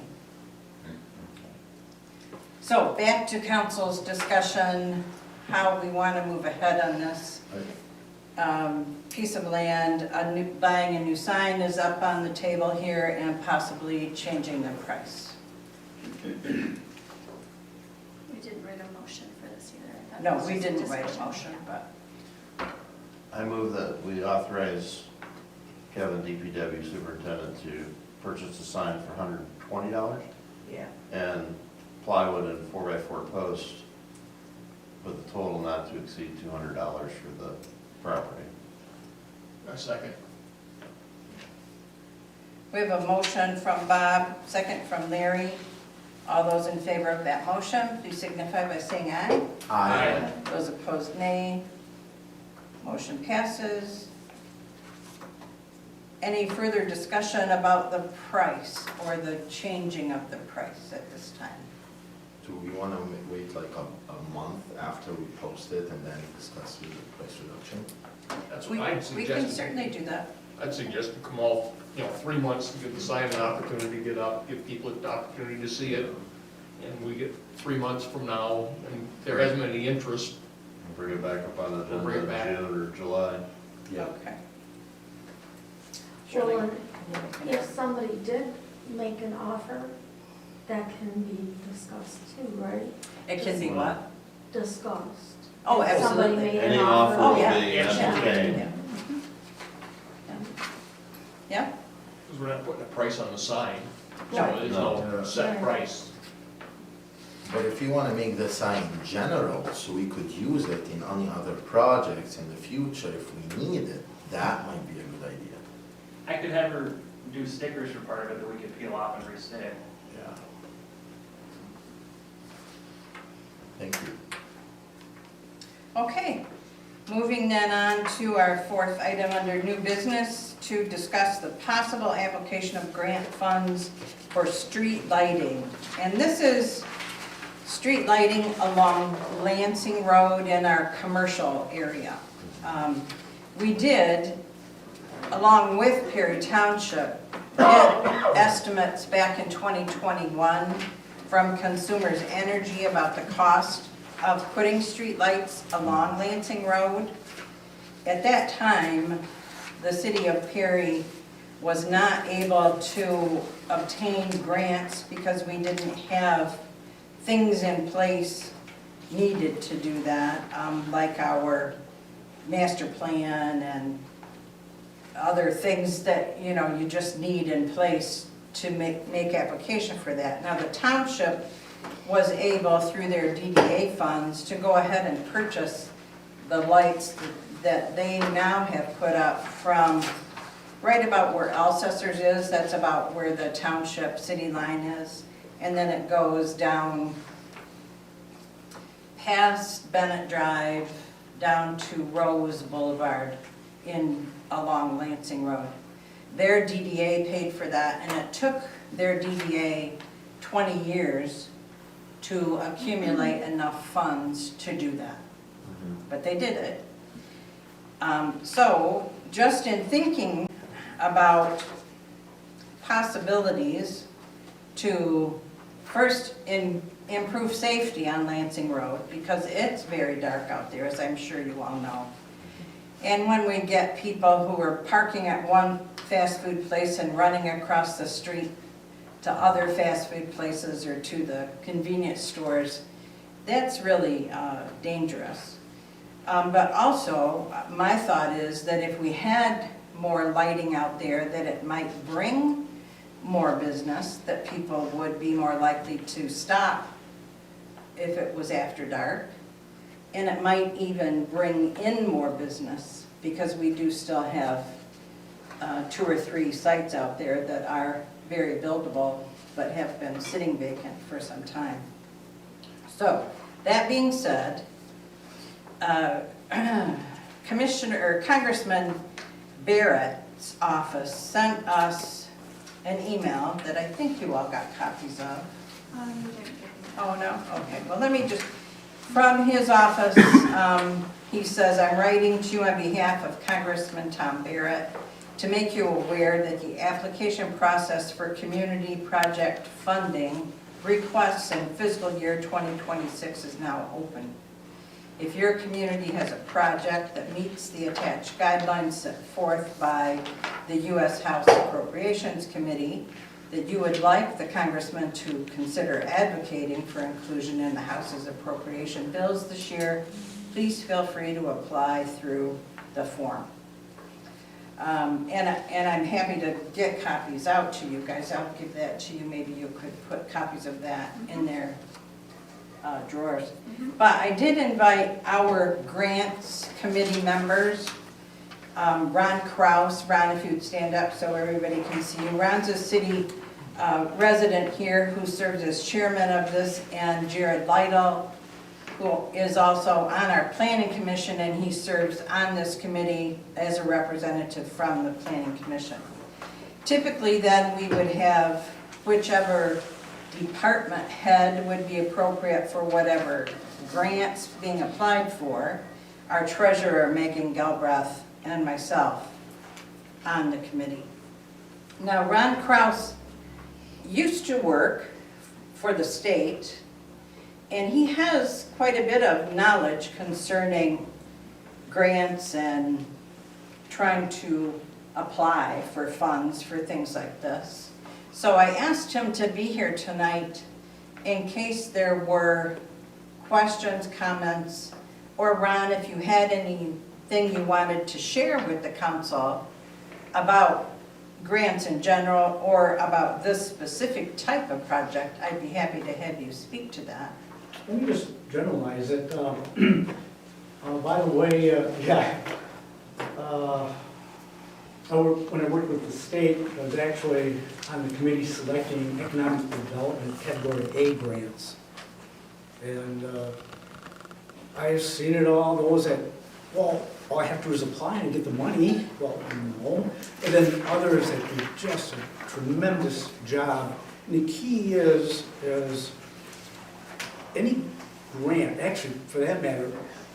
So back to council's discussion, how we want to move ahead on this piece of land. Buying a new sign is up on the table here, and possibly changing the price. We didn't write a motion for this either. I thought No, this we was didn't write a discussion. motion, but I move that we authorize Kevin, DPW superintendent, to purchase a sign for $120 Yeah. and plywood and 4x4 posts with a total not to exceed $200 for the property. A second. we have a motion from Bob, second from Larry. All those in favor of that motion, please signify by saying aye. Aye. Those opposed, nay. Motion passes. Any further discussion about the price or the changing of the price at this time? Do we want to wait like a month after we post it and then discuss the price reduction? That's We what I'd we can suggest. certainly do that. I'd suggest to come all, 3 months to give the sign an opportunity to get up, give people an opportunity to see it. And we get 3 months from now, and if there hasn't been any interest, Bring it back up on the We'll bring it agenda back. in June or July. Okay. Well, Shirley? if somebody did make an offer, that can be discussed too, right? It can be what? Discussed. Oh, If somebody absolutely. made an Any offer Oh, will yeah. be Yeah. entertained. Yeah. Yeah, because we're not putting a price on the sign. So No. there's No. no set price. But if you want to make the sign general, so we could use it in any other projects in the future if we need it, that might be a good idea. I could have her do stickers for part of it that we could peel off and restick. Yeah. Thank you. okay. Moving then on to our fourth item under new business, to discuss the possible application of grant funds for street lighting. And this is street lighting along Lansing Road in our commercial area. We did, along with Perry Township, get estimates back in 2021 from Consumers Energy about the cost of putting streetlights along Lansing Road. At that time, the city of Perry was not able to obtain grants because we didn't have things in place needed to do that, like our master plan and other things that, you just need in place to make application for that. Now, the township was able, through their DDA funds, to go ahead and purchase the lights that they now have put up from right about where Alcesters is, that's about where the township city line is, and then it goes down past Bennett Drive, down to Rose Boulevard along Lansing Road. Their DDA paid for that, and it took their DDA 20 years to accumulate enough funds to do that. But they did it. So, just in thinking about possibilities to first improve safety on Lansing Road, because it's very dark out there, as I'm sure you all know. And when we get people who are parking at one fast food place and running across the street to other fast food places or to the convenience stores, that's really dangerous. But also, my thought is that if we had more lighting out there, that it might bring more business, that people would be more likely to stop if it was after dark. And it might even bring in more business, because we do still have 2 or 3 sites out there that are very buildable, but have been sitting vacant for some time. So, that being said, Congressman Barrett's office sent us an email that I think you all got copies of. You didn't give me that. Oh, no? Okay, well, let me just, from his office, he says, "I'm writing to you on behalf of Congressman Tom Barrett to make you aware that the application process for community project funding requests in fiscal year 2026 is now open. If your community has a project that meets the attached guidelines set forth by the U.S. House Appropriations Committee that you would like the congressman to consider advocating for inclusion in the House's appropriation bills this year, please feel free to apply through the form." And I'm happy to get copies out to you guys. I'll give that to you. Maybe you could put copies of that in their drawers. But I did invite our grants committee members, Ron Kraus. Ron, if you'd stand up so everybody can see you. Ron's a city resident here who serves as chairman of this, and Jared Lytle, who is also on our planning commission, and he serves on this committee as a representative from the planning commission. Typically then we would have whichever department head would be appropriate for whatever grants being applied for, our treasurer Megan Galbraith and myself on the committee. Now Ron Kraus used to work for the state, and he has quite a bit of knowledge concerning grants and trying to apply for funds for things like this. So I asked him to be here tonight in case there were questions, comments, or Ron, if you had anything you wanted to share with the council about grants in general or about this specific type of project, I'd be happy to have you speak to that. Let me just generalize it. By the way, when I worked with the state, I was actually on the committee selecting economic development category A grants. And I've seen it all, those that, well, all I have to do is apply and get the money. Well, no. And then others that do just a tremendous job. And the key is any grant, actually, for that matter,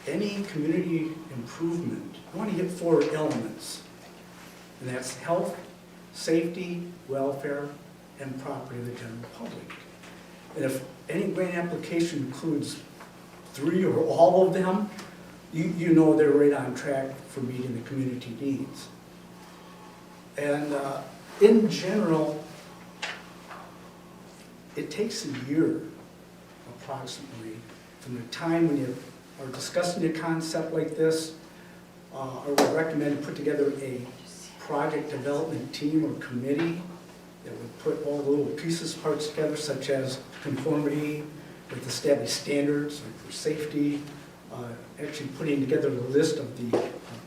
any community improvement, you want to hit 4 elements. And that's health, safety, welfare, and property of the general public. And if any grant application includes 3 or all of them, you know they're right on track for meeting the community needs. And in general, it takes a year approximately from the time when you are discussing a concept like this, I would recommend put together a project development team or committee that would put all the little pieces, parts together, such as conformity with established standards like for safety, actually putting together a list of the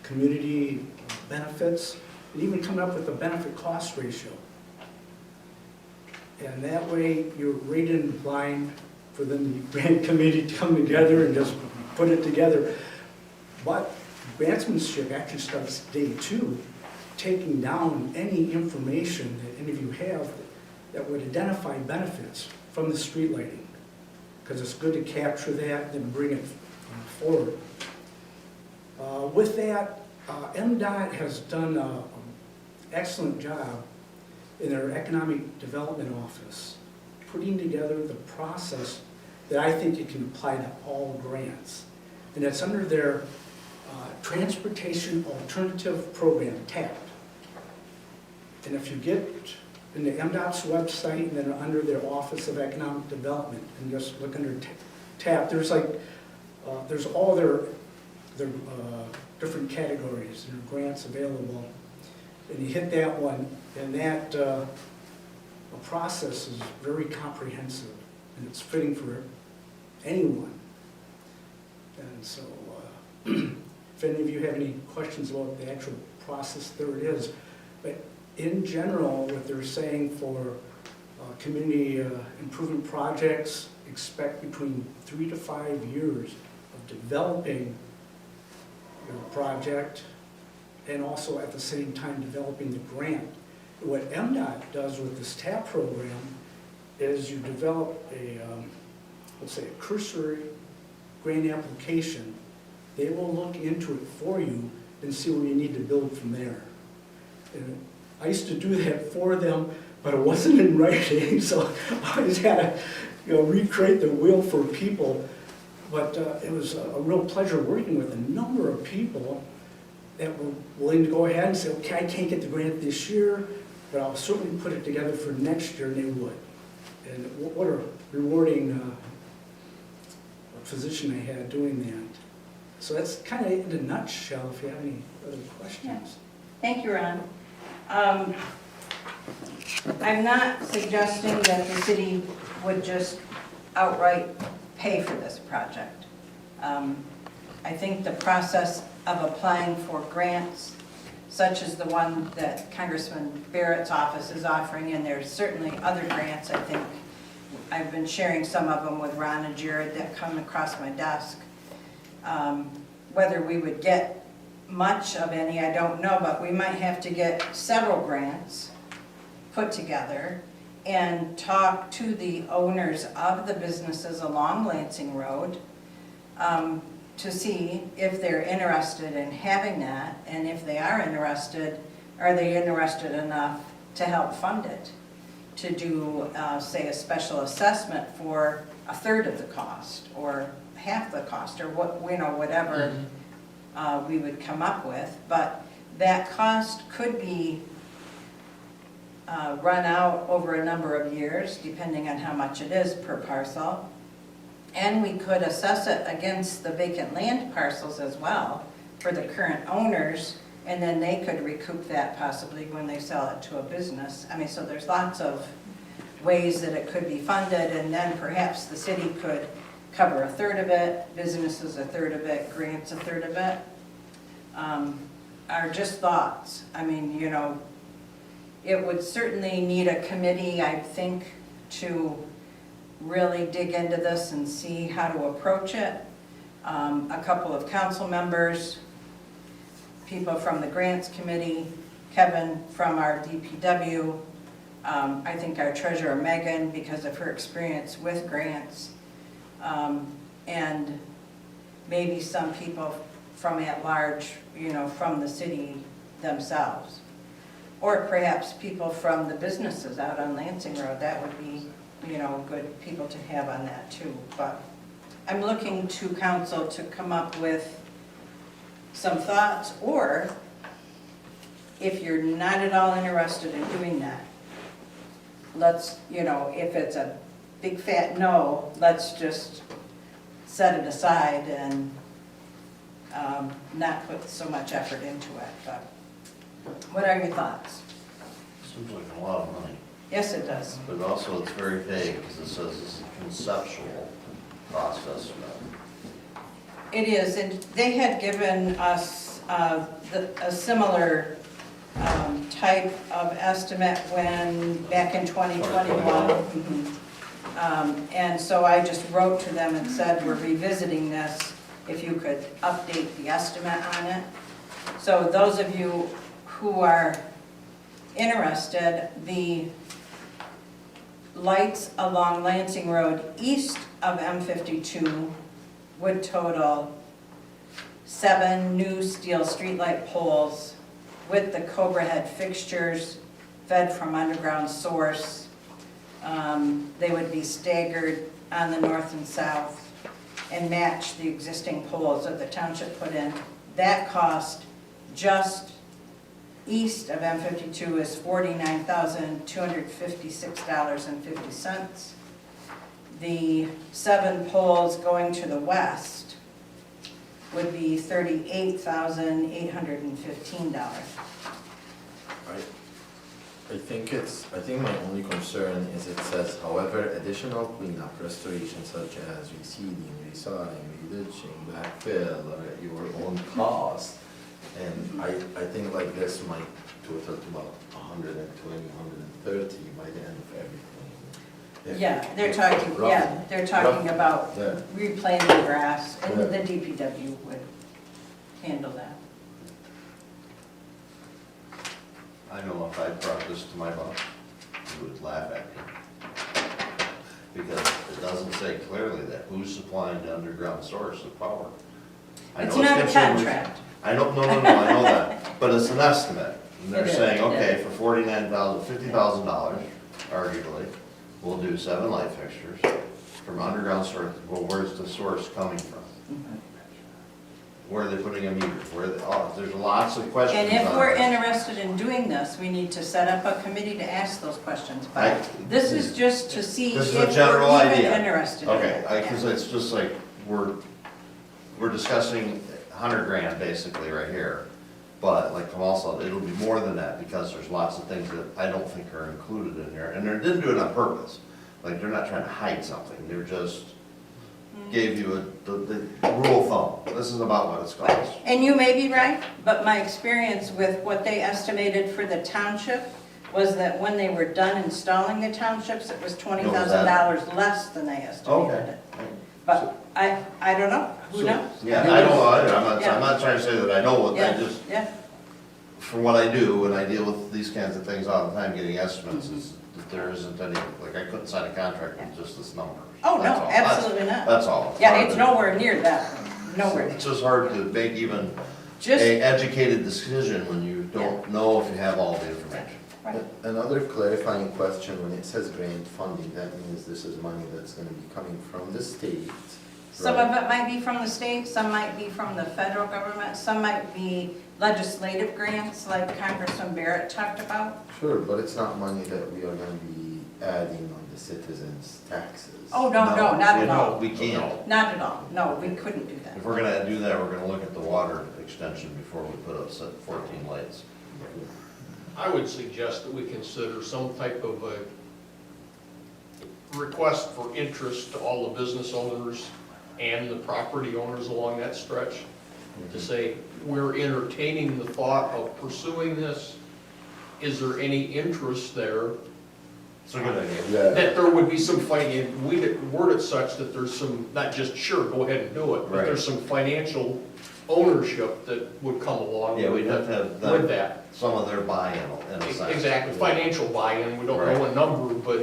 community benefits, and even coming up with a benefit cost ratio. And that way you're right in line for the grant committee to come together and just put it together. But grantsmanship actually starts day 2, taking down any information that any of you have that would identify benefits from the street lighting, because it's good to capture that and bring it forward. With that, MDOT has done an excellent job in their economic development office, putting together the process that I think you can apply to all grants. And that's under their Transportation Alternative Program, TAP. And if you get in the MDOT's website and then under their Office of Economic Development and just look under TAP, there's there's all their different categories and grants available. And you hit that one, and that process is very comprehensive, and it's fitting for anyone. And so, if any of you have any questions about the actual process, there it is. But in general, what they're saying for community improvement projects, expect between 3 to 5 years of developing your project, and also at the same time developing the grant. what MDOT does with this TAP program is you develop a, let's say, a cursory grant application. They will look into it for you and see where you need to build from there. And I used to do that for them, but it wasn't in writing, so I always had to, recreate the wheel for people. But it was a real pleasure working with a number of people that were willing to go ahead and say, okay, I can't get the grant this year, but I'll certainly put it together for next year, and they would. And what a rewarding position I had doing that. So that's kind of in a nutshell, if you have any other questions. Thank you, Ron. I'm not suggesting that the city would just outright pay for this project. I think the process of applying for grants, such as the one that Congressman Barrett's office is offering, and there's certainly other grants, I think. I've been sharing some of them with Ron and Jared that come across my desk. Whether we would get much of any, I don't know, but we might have to get several grants put together and talk to the owners of the businesses along Lansing Road to see if they're interested in having that, and if they are interested enough to help fund it, to do, say, a special assessment for a third of the cost, or half the cost, or whatever we would come up with. But that cost could be run out over a number of years, depending on how much it is per parcel. And we could assess it against the vacant land parcels as well for the current owners, and then they could recoup that possibly when they sell it to a business. I mean, so there's lots of ways that it could be funded, and then perhaps the city could cover a third of it, businesses a third of it, grants a third of it. Are just thoughts. I mean, it would certainly need a committee, I think, to really dig into this and see how to approach it. A couple of council members, people from the grants committee, Kevin from our DPW, I think our treasurer Megan, because of her experience with grants, and maybe some people from at large, from the city themselves. Or perhaps people from the businesses out on Lansing Road. That would be, good people to have on that too. But I'm looking to council to come up with some thoughts, or if you're not at all interested in doing that, let's, if it's a big fat no, let's just set it aside and not put so much effort into it. But what are your thoughts? Seems like a lot of money. Yes, it does. But also it's very vague because it says it's a conceptual process. It is, and they had given us a similar type of estimate back in 2021. And so I just wrote to them and said, we're revisiting this, if you could update the estimate on it. So those of you who are interested, the lights along Lansing Road east of M52 would total 7 new steel streetlight poles with the Cobra head fixtures fed from underground source. They would be staggered on the north and south and match the existing poles that the township put in. That cost just east of M52 is $49,256.50. The 7 poles going to the west would be $38,815. I think my only concern is it says, however, additional cleanup, restoration such as reseeding, resodding, re-ditching, backfill, are at your own cost. And I think like this might total to about 120, 130 by the end of everything. Yeah, they're talking about Yeah. replanting grass, and Yeah. the DPW would handle that. I I know if I brought this to my boss, he would laugh at me. Because it doesn't say clearly that who's supplying the underground source of power. I It's know not a consumers- contract. I don't, no, I know that, but it's an estimate. And they're It is, saying, it okay, for $50,000, arguably, we'll do 7 light fixtures from underground source. Well, where's the source coming from? Where are they putting a meter? There's lots of questions And if on we're that. interested in doing this, we need to set up a committee to ask those questions. But I- this is just to see This if is a we're general even idea. interested in Okay, it. because it's just like, we're discussing 100 grand basically right here. But like Kamal said, it'll be more than that because there's lots of things that I don't think are included in here. And they didn't do it on purpose. Like, they're not trying to hide something. They're just gave you the rule of thumb. This is about what it's cost. And you may be right, but my experience with what they estimated for the township was that when they were done installing the townships, it was $20,000 less than they estimated Okay. it. But I don't know, who knows? Yeah, I don't know, Yeah. I'm not trying to say that I know what, I Yeah, just, yeah, from what I do, and I deal with these kinds of things all the time, getting estimates, is that there isn't any, like, I couldn't sign a contract with just this number. oh, That's no, all. absolutely not. That's all. Yeah, it's nowhere near that, nowhere. It's just hard to make even Just, a educated decision when you don't know if you have all the information. right. Another clarifying question, when it says grant funding, that means this is money that's gonna be coming from the state. Some right? of it might be from the state, some might be from the federal government, some might be legislative grants like Congressman Barrett talked about. Sure, but it's not money that we are gonna be adding on the citizens' taxes. Oh, no, not at all. We can't. Not at all, no, we couldn't do that. If we're gonna do that, we're gonna look at the water extension before we put up 14 lights. I would suggest that we consider some type of a request for interest to all the business owners and the property owners along that stretch, to say, we're entertaining the thought of pursuing this. Is there any interest there? It's a good idea. Yeah, That there would be some we could word it such that there's some, not just, sure, go ahead and do it, but Right. there's some financial ownership that would come along Yeah, with we'd have to have with them, that. some of their buy-in in a sense. Exactly, financial buy-in, we don't know a number, but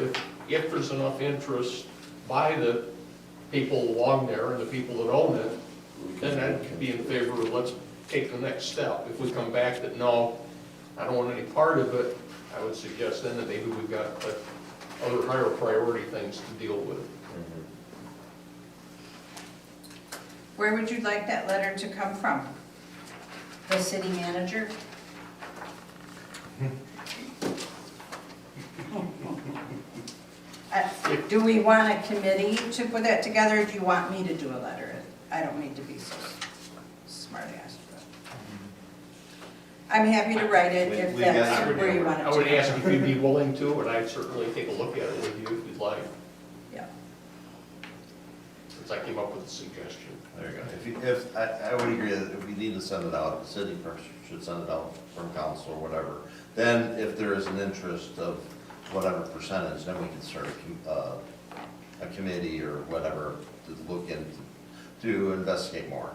if there's enough interest by the people along there and the people that own it, then I'd be in favor of let's take the next step. If we come back that, no, I don't want any part of it, I would suggest then that maybe we've got other higher priority things to deal with. Where would you like that letter to come from? The city manager? Do we want a committee to put that together, or do you want me to do a letter? I don't need to be so smart ass. I'm happy to write it if We got that's it. where you want it to I would come ask from. if you'd be willing to, and I'd certainly take a look at it with you if you'd like, Yeah. since I came up with a suggestion. There you go. I would agree that if we need to send it out, the city first should send it out from council or whatever. Then if there is an interest of whatever percentage, then we can start a committee or whatever to look into, to investigate more.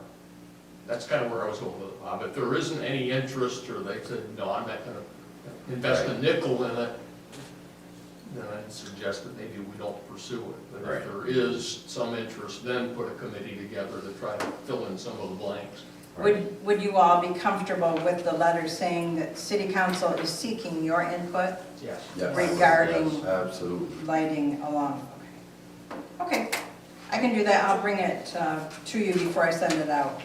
That's kind of where I was going with it, Bob. If there isn't any interest, or they said, no, I'm not gonna invest a nickel in it, then I'd suggest that maybe we don't pursue it. But Right. if there is some interest, then put a committee together to try to fill in some of the blanks. Would you all be comfortable with the letter saying that city council is seeking your input Yes. Yes. regarding Yes, absolutely. lighting along? Okay, I can do that. I'll bring it to you before I send it out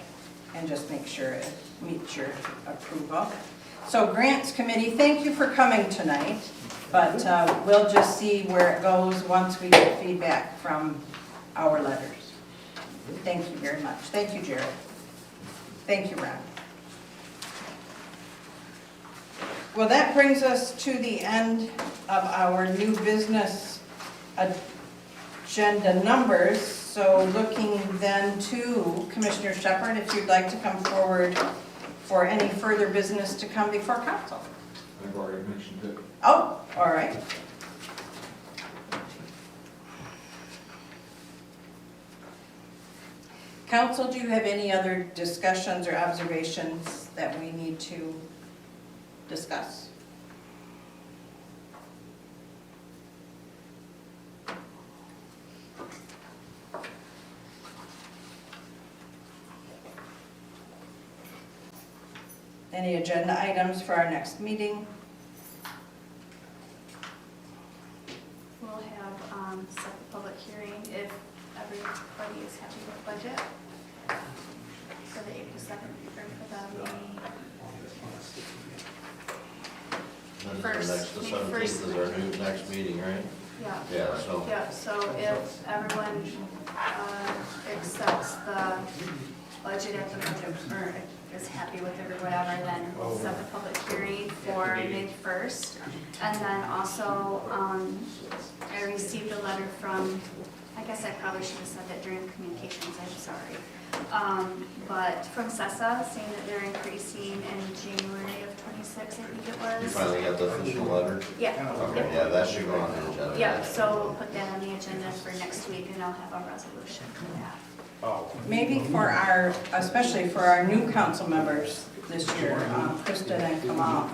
and just make sure it meets your approval. So Grants Committee, thank you for coming tonight, but we'll just see where it goes once we get feedback from our letters. Thank you very much. Thank you, Jared. Thank you, Ron. Well, that brings us to the end of our new business agenda numbers. So looking then to Commissioner Shepherd, if you'd like to come forward for any further business to come before council. I've already mentioned it. Oh, all right. Council, do you have any other discussions or observations that we need to discuss? Any agenda items for our next meeting? We'll have, set the public hearing if everybody is happy with budget. For the April 7th, or for the May. Then is First, our next, the May 17th first. is our new next meeting, right? Yeah. Yeah, so, Yeah, so if everyone accepts the budget at the budget, or is happy with it or whatever, then we'll set the public hearing for May 1st. And then also, I received a letter from, I guess I probably should have said that during communications, I'm sorry. But from CESA saying that they're increasing in January of 26, I think it you was. finally got the official letter? Yeah. Okay, yeah, that should go on the agenda. Yeah, so we'll put that on the agenda for next week, and I'll have a resolution for that. Maybe for our, especially for our new council members this year, Kristen and Kamal,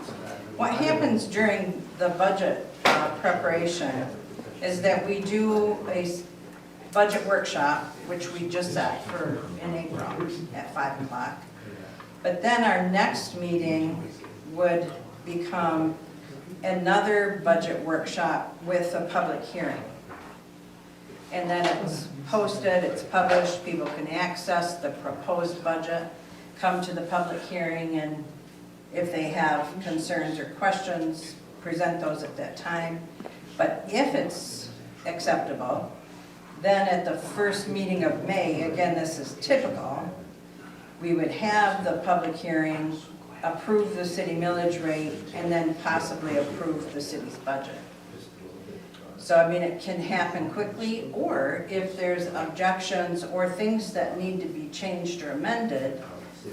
what happens during the budget preparation is that we do a budget workshop, which we just set for in April at 5 o'clock. But then our next meeting would become another budget workshop with a public hearing. And then it's posted, it's published, people can access the proposed budget, come to the public hearing, and if they have concerns or questions, present those at that time. But if it's acceptable, then at the first meeting of May, again, this is typical, we would have the public hearing, approve the city millage rate, and then possibly approve the city's budget. So, I mean, it can happen quickly, or if there's objections or things that need to be changed or amended,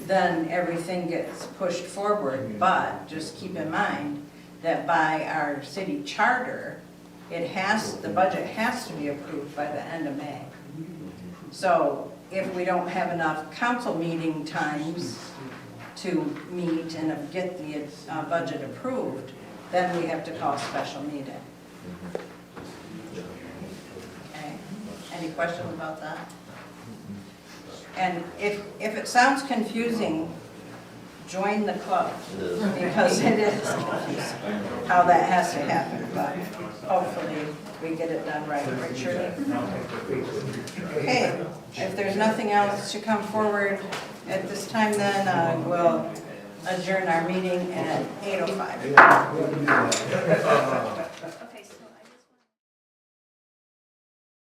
then everything gets pushed forward. But just keep in mind that by our city charter, the budget has to be approved by the end of May. So if we don't have enough council meeting times to meet and get the budget approved, then we have to call a special meeting. Okay, any questions about that? And if it sounds confusing, join the club, It is. because it is confusing how that has to happen, but hopefully we get it done right, right, Shirley? Okay, if there's nothing else to come forward at this time, then we'll adjourn our meeting at 8:05. Okay.